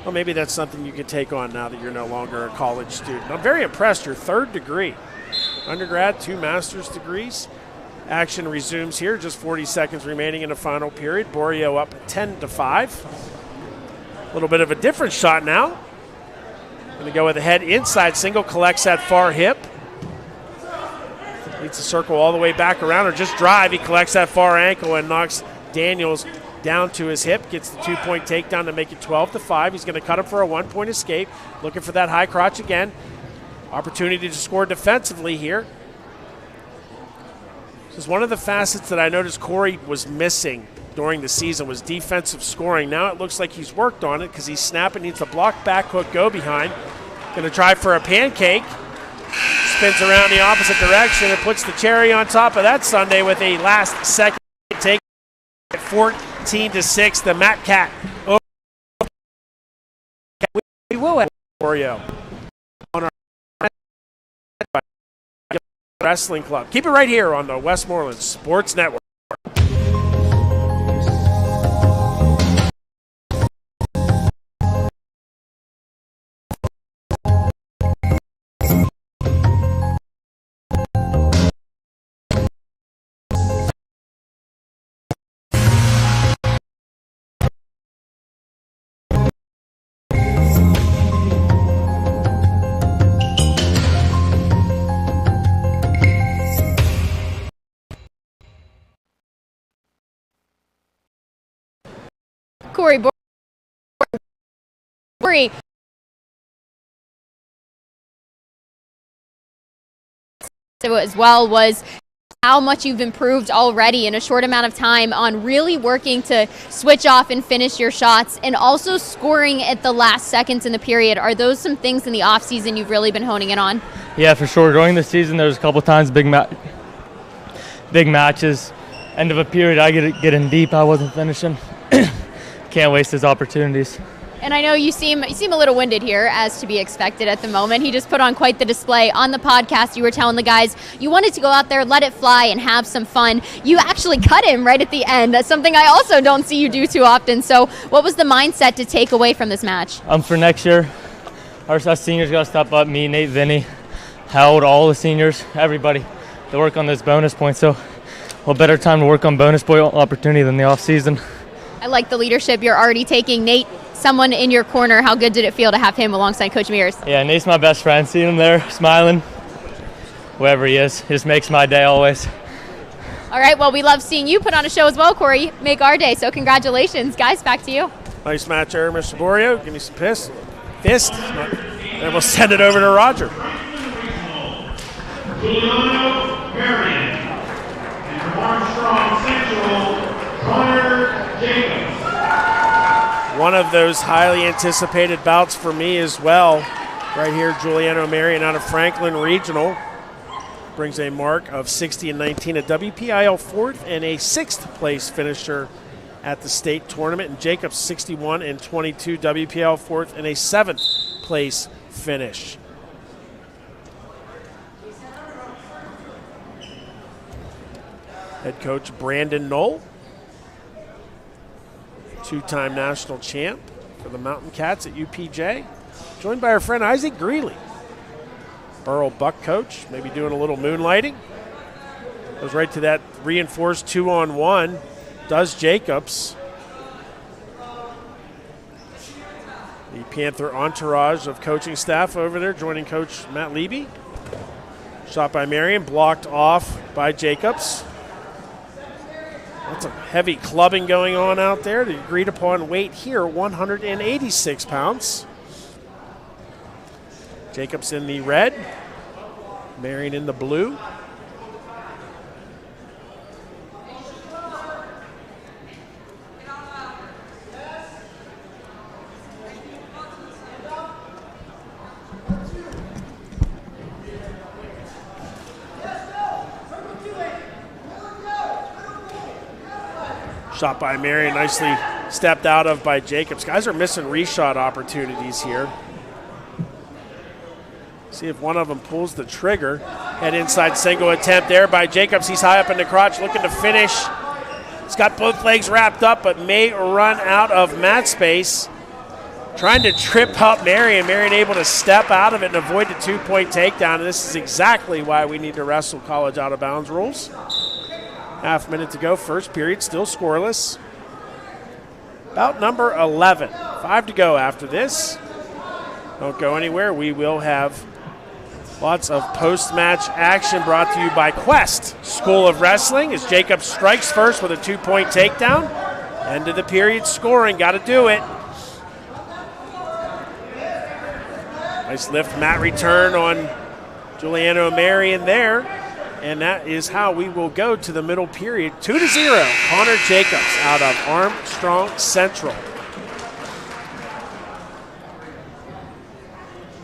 Well, maybe that's something you can take on now that you're no longer a college student. I'm very impressed. Your 3rd degree. Undergrad, 2 master's degrees. Action resumes here. Just 40 seconds remaining in the final period. Burrell up 10-5. A little bit of a different shot now. Going to go with a head inside single. Collects that far hip. Needs to circle all the way back around or just drive. He collects that far ankle and knocks Daniels down to his hip. Gets the 2-point takedown to make it 12-5. He's going to cut him for a 1-point escape. Looking for that high crotch again. Opportunity to score defensively here. This is one of the facets that I noticed Corey was missing during the season was defensive scoring. Now it looks like he's worked on it because he's snapping, needs to block, back hook, go behind. Going to try for a pancake. Spins around the opposite direction and puts the cherry on top of that sundae with a last second take at 14-6. The Matt Cat over Burrell on our Wrestling Club. Keep it right here on the Westmoreland Sports Network. Corey as well was how much you've improved already in a short amount of time on really working to switch off and finish your shots and also scoring at the last seconds in the period. Are those some things in the offseason you've really been honing in on? Yeah, for sure. During the season, there was a couple times big matches. End of a period, I get in deep. I wasn't finishing. Can't waste his opportunities. And I know you seem a little winded here, as to be expected at the moment. He just put on quite the display. On the podcast, you were telling the guys you wanted to go out there, let it fly, and have some fun. You actually cut him right at the end. That's something I also don't see you do too often. So what was the mindset to take away from this match? For next year, our seniors got to step up. Me, Nate, Vinny, Howard, all the seniors, everybody, to work on this bonus point. So what better time to work on bonus point opportunity than the off season? I like the leadership you're already taking. Nate, someone in your corner, how good did it feel to have him alongside Coach Mears? Yeah, Nate's my best friend. Seeing him there smiling, wherever he is, just makes my day always. All right, well, we love seeing you put on a show as well, Corey. Make our day, so congratulations. Guys, back to you. Nice match there, Mr. Burrell. Give me some fist. And we'll send it over to Roger. Juliano Marion. And from Armstrong Central, Connor Jacobs. One of those highly anticipated bouts for me as well. Right here, Juliano Marion out of Franklin Regional. Brings a mark of 60-19, a WPIL 4th and a 6th place finisher at the state tournament. And Jacobs 61-22, WPIL 4th and a 7th place finish. Head coach Brandon Knoll, two-time national champ for the Mountain Cats at UPJ, joined by our friend Isaac Greeley. Burrell Buck coach, maybe doing a little moonlighting. Goes right to that reinforced 2-on-1. Does Jacobs. The Panther entourage of coaching staff over there joining Coach Matt Leby. Shot by Marion, blocked off by Jacobs. That's a heavy clubbing going on out there. The agreed upon weight here, 186 pounds. Jacobs in the red, Marion in the blue. Shot by Marion, nicely stepped out of by Jacobs. Guys are missing reshot opportunities here. See if one of them pulls the trigger. Head inside single attempt there by Jacobs. He's high up in the crotch looking to finish. He's got both legs wrapped up but may run out of mat space. Trying to trip up Marion. Marion able to step out of it and avoid the 2-point takedown. And this is exactly why we need to wrestle college out of bounds rules. Half minute to go, first period, still scoreless. Bout number 11. 5 to go after this. Don't go anywhere. We will have lots of post-match action brought to you by Quest School of Wrestling as Jacobs strikes first with a 2-point takedown. End of the period scoring, got to do it. Nice lift mat return on Juliano Marion there. And that is how we will go to the middle period. 2-0, Connor Jacobs out of Armstrong Central.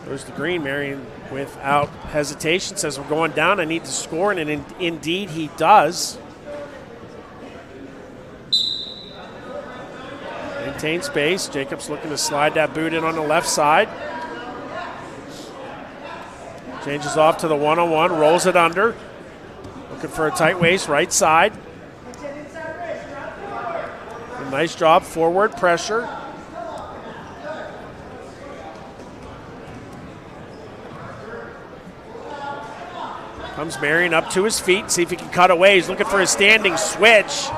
Goes to green. Marion without hesitation says, we're going down, I need to score, and indeed he does. Maintain space. Jacobs looking to slide that boot in on the left side. Changes off to the one-on-one, rolls it under. Looking for a tight waist, right side. A nice job, forward pressure. Comes Marion up to his feet, see if he can cut away. He's looking for a standing switch.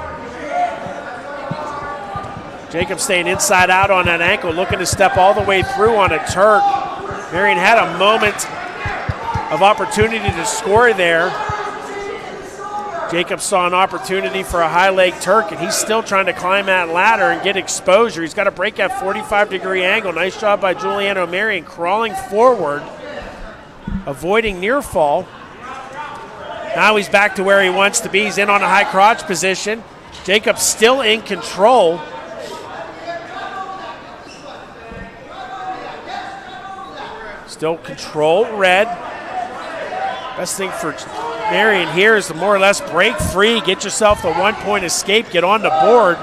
Jacobs staying inside out on that ankle, looking to step all the way through on a Turk. Marion had a moment of opportunity to score there. Jacobs saw an opportunity for a high leg Turk, and he's still trying to climb that ladder and get exposure. He's got to break that 45-degree angle. Nice job by Juliano Marion crawling forward, avoiding near fall. Now he's back to where he wants to be. He's in on a high crotch position. Jacobs still in control. Still control red. Best thing for Marion here is to more or less break free, get yourself the 1-point escape, get on the board.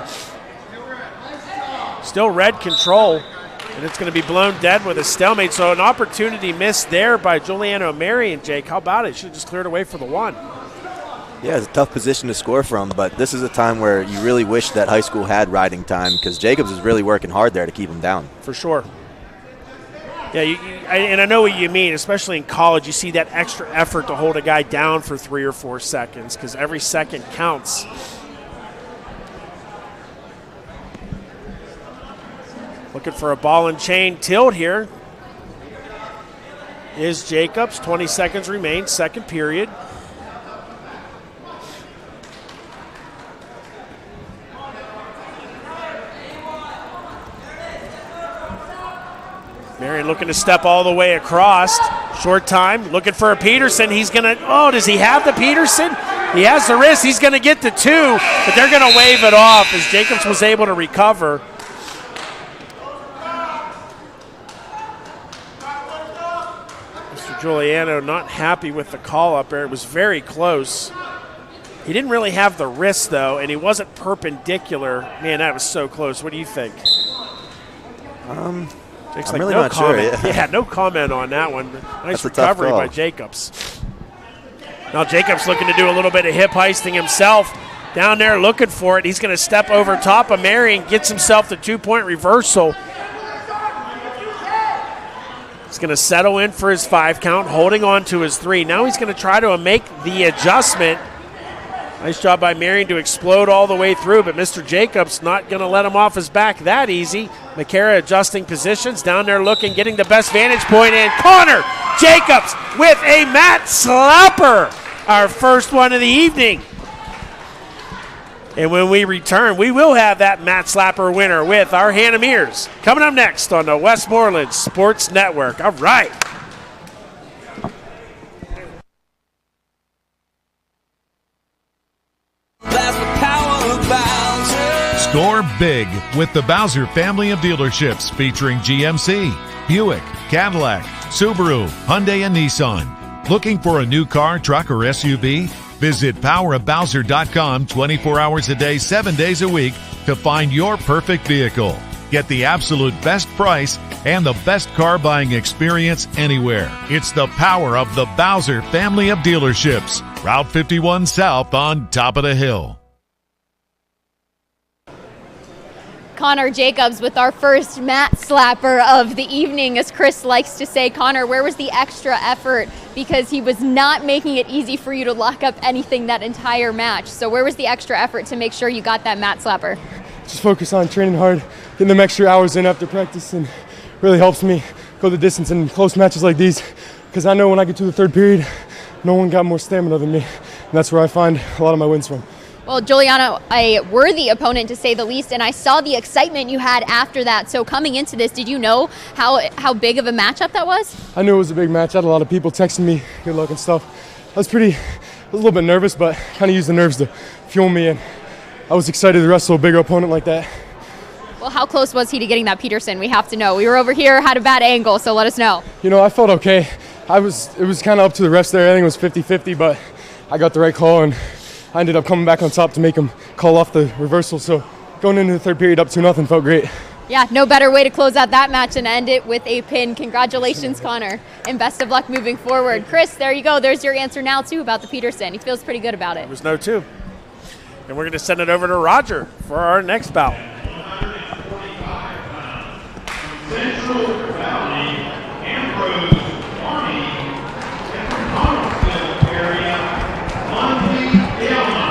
Still red control, and it's going to be blown dead with a stalemate. So an opportunity missed there by Juliano Marion, Jake. How about it? Should have just cleared away for the one. Yeah, it's a tough position to score from, but this is a time where you really wish that high school had riding time because Jacobs is really working hard there to keep him down. For sure. Yeah, and I know what you mean, especially in college. You see that extra effort to hold a guy down for 3 or 4 seconds because every second counts. Looking for a ball and chain tilt here is Jacobs. 20 seconds remain, second period. Marion looking to step all the way across. Short time, looking for a Peterson. He's going to, does he have the Peterson? He has the wrist. He's going to get the 2, but they're going to wave it off as Jacobs was able to recover. Mr. Giuliano not happy with the call up there. It was very close. He didn't really have the wrist, though, and he wasn't perpendicular. Man, that was so close. What do you think? I'm really not sure. Yeah, no comment on that one. Nice recovery by Jacobs. Now Jacobs looking to do a little bit of hip heisting himself. Down there looking for it. He's going to step over top of Marion, gets himself the 2-point reversal. He's going to settle in for his 5 count, holding on to his 3. Now he's going to try to make the adjustment. Nice job by Marion to explode all the way through, but Mr. Jacobs not going to let him off his back that easy. McCara adjusting positions, down there looking, getting the best vantage point, and Connor Jacobs with a mat slapper, our first one of the evening. And when we return, we will have that mat slapper winner with our Hannah Mears coming up next on the Westmoreland Sports Network. All right. big with the Bowser family of dealerships featuring GMC, Buick, Cadillac, Subaru, Hyundai, and Nissan. Looking for a new car, truck, or SUV? Visit powerofbowser.com 24 hours a day, 7 days a week to find your perfect vehicle. Get the absolute best price and the best car buying experience anywhere. It's the power of the Bowser family of dealerships. Route 51 South on top of the hill. Connor Jacobs with our first mat slapper of the evening, as Chris likes to say. Connor, where was the extra effort? Because he was not making it easy for you to lock up anything that entire match. So where was the extra effort to make sure you got that mat slapper? Just focus on training hard, getting them extra hours in after practice, and really helps me go the distance in close matches like these, because I know when I get to the third period, no one got more stamina than me, and that's where I find a lot of my wins from. Well, Juliano, a worthy opponent to say the least, and I saw the excitement you had after that. So coming into this, did you know how big of a matchup that was? I knew it was a big match. I had a lot of people texting me good luck and stuff. I was a little bit nervous, but kind of used the nerves to fuel me, and I was excited to wrestle a bigger opponent like that. Well, how close was he to getting that Peterson? We have to know. We were over here, had a bad angle, so let us know. You know, I felt okay. It was kind of up to the refs there. I think it was 50-50, but I got the right call, and I ended up coming back on top to make him call off the reversal. So going into the third period up 2-0 felt great. Yeah, no better way to close out that match and end it with a pin. Congratulations, Connor, and best of luck moving forward. Chris, there you go. There's your answer now, too, about the Peterson. He feels pretty good about it. There's no two. And we're going to send it over to Roger for our next bout. Central Valley, Ambrose, Army, and from Connellsville area, Lindsay Dillon.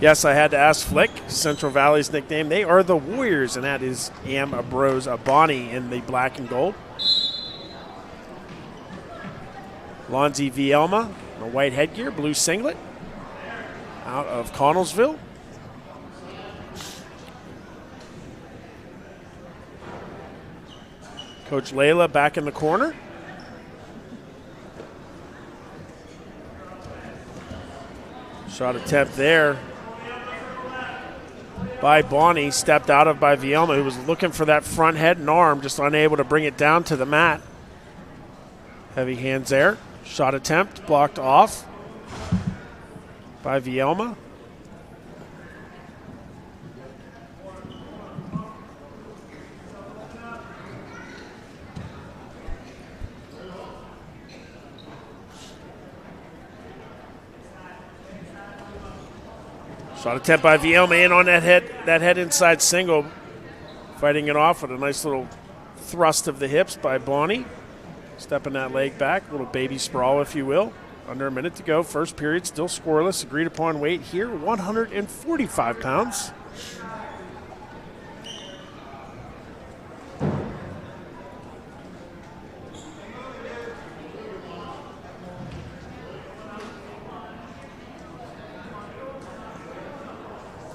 Yes, I had to ask Flick, Central Valley's nickname. They are the Warriors, and that is Ambrose Abani in the black and gold. Lonzy Vielma, a white headgear, blue singlet, out of Connellsville. Coach Layla back in the corner. Shot attempt there by Bonnie, stepped out of by Vielma, who was looking for that front head and arm, just unable to bring it down to the mat. Heavy hands there. Shot attempt blocked off by Vielma. Shot attempt by Vielma in on that head inside single. Fighting it off with a nice little thrust of the hips by Bonnie. Stepping that leg back, little baby sprawl, if you will. Under a minute to go. First period still scoreless. Agreed upon weight here, 145 pounds.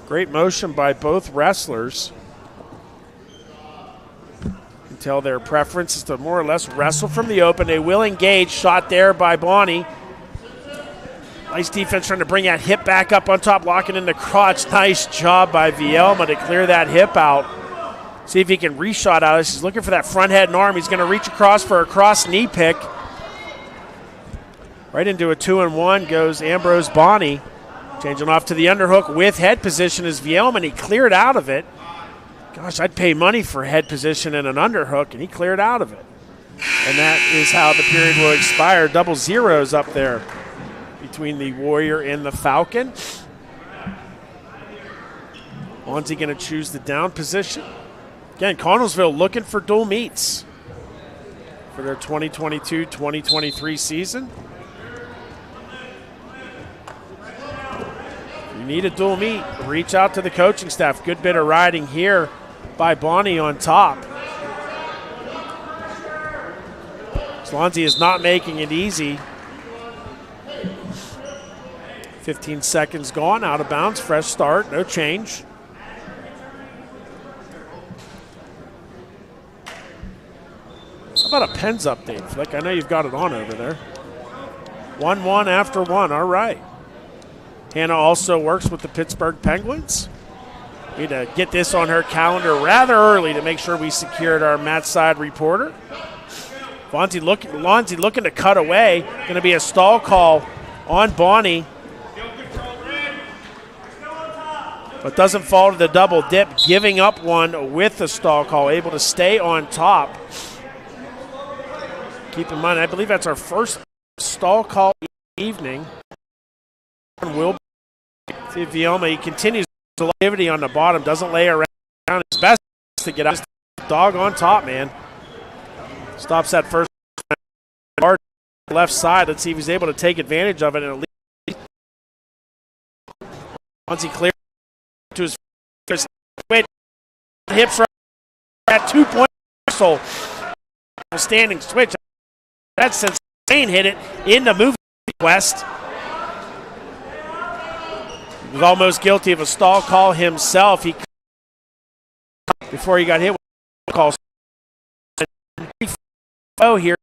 Great motion by both wrestlers. Tell their preference is to more or less wrestle from the open. They will engage. Shot there by Bonnie. Nice defense trying to bring that hip back up on top, locking in the crotch. Nice job by Vielma to clear that hip out. See if he can reshot out of this. He's looking for that front head and arm. He's going to reach across for a cross knee pick. Right into a 2-1 goes Ambrose Bonnie. Changing off to the underhook with head position is Vielma, and he cleared out of it. Gosh, I'd pay money for head position and an underhook, and he cleared out of it. And that is how the period will expire. Double zeros up there between the Warrior and the Falcon. Lonzy going to choose the down position. Again, Connellsville looking for dual meets for their 2022-2023 season. If you need a dual meet, reach out to the coaching staff. Good bit of riding here by Bonnie on top. Lonzy is not making it easy. 15 seconds gone, out of bounds, fresh start, no change. How about a Pens update, Flick? I know you've got it on over there. 1-1 after 1. All right. Hannah also works with the Pittsburgh Penguins. We need to get this on her calendar rather early to make sure we secured our match side reporter. Lonzie looking to cut away. Going to be a stall call on Bonnie. But doesn't fall to the double dip, giving up one with the stall call, able to stay on top. Keep in mind, I believe that's our first stall call evening. Will see if Vioma, he continues the activity on the bottom, doesn't lay around. His best to get out. Dog on top, man. Stops that first left side. Let's see if he's able to take advantage of it and at least once he clears to his hips right at 2-point whistle. Standing switch. That's since Zane hit it in the movie quest. He was almost guilty of a stall call himself. Before he got hit with a call. Oh, here.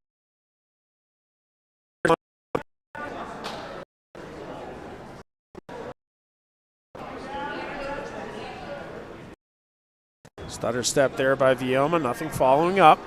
Stutter step there by Vioma, nothing following up.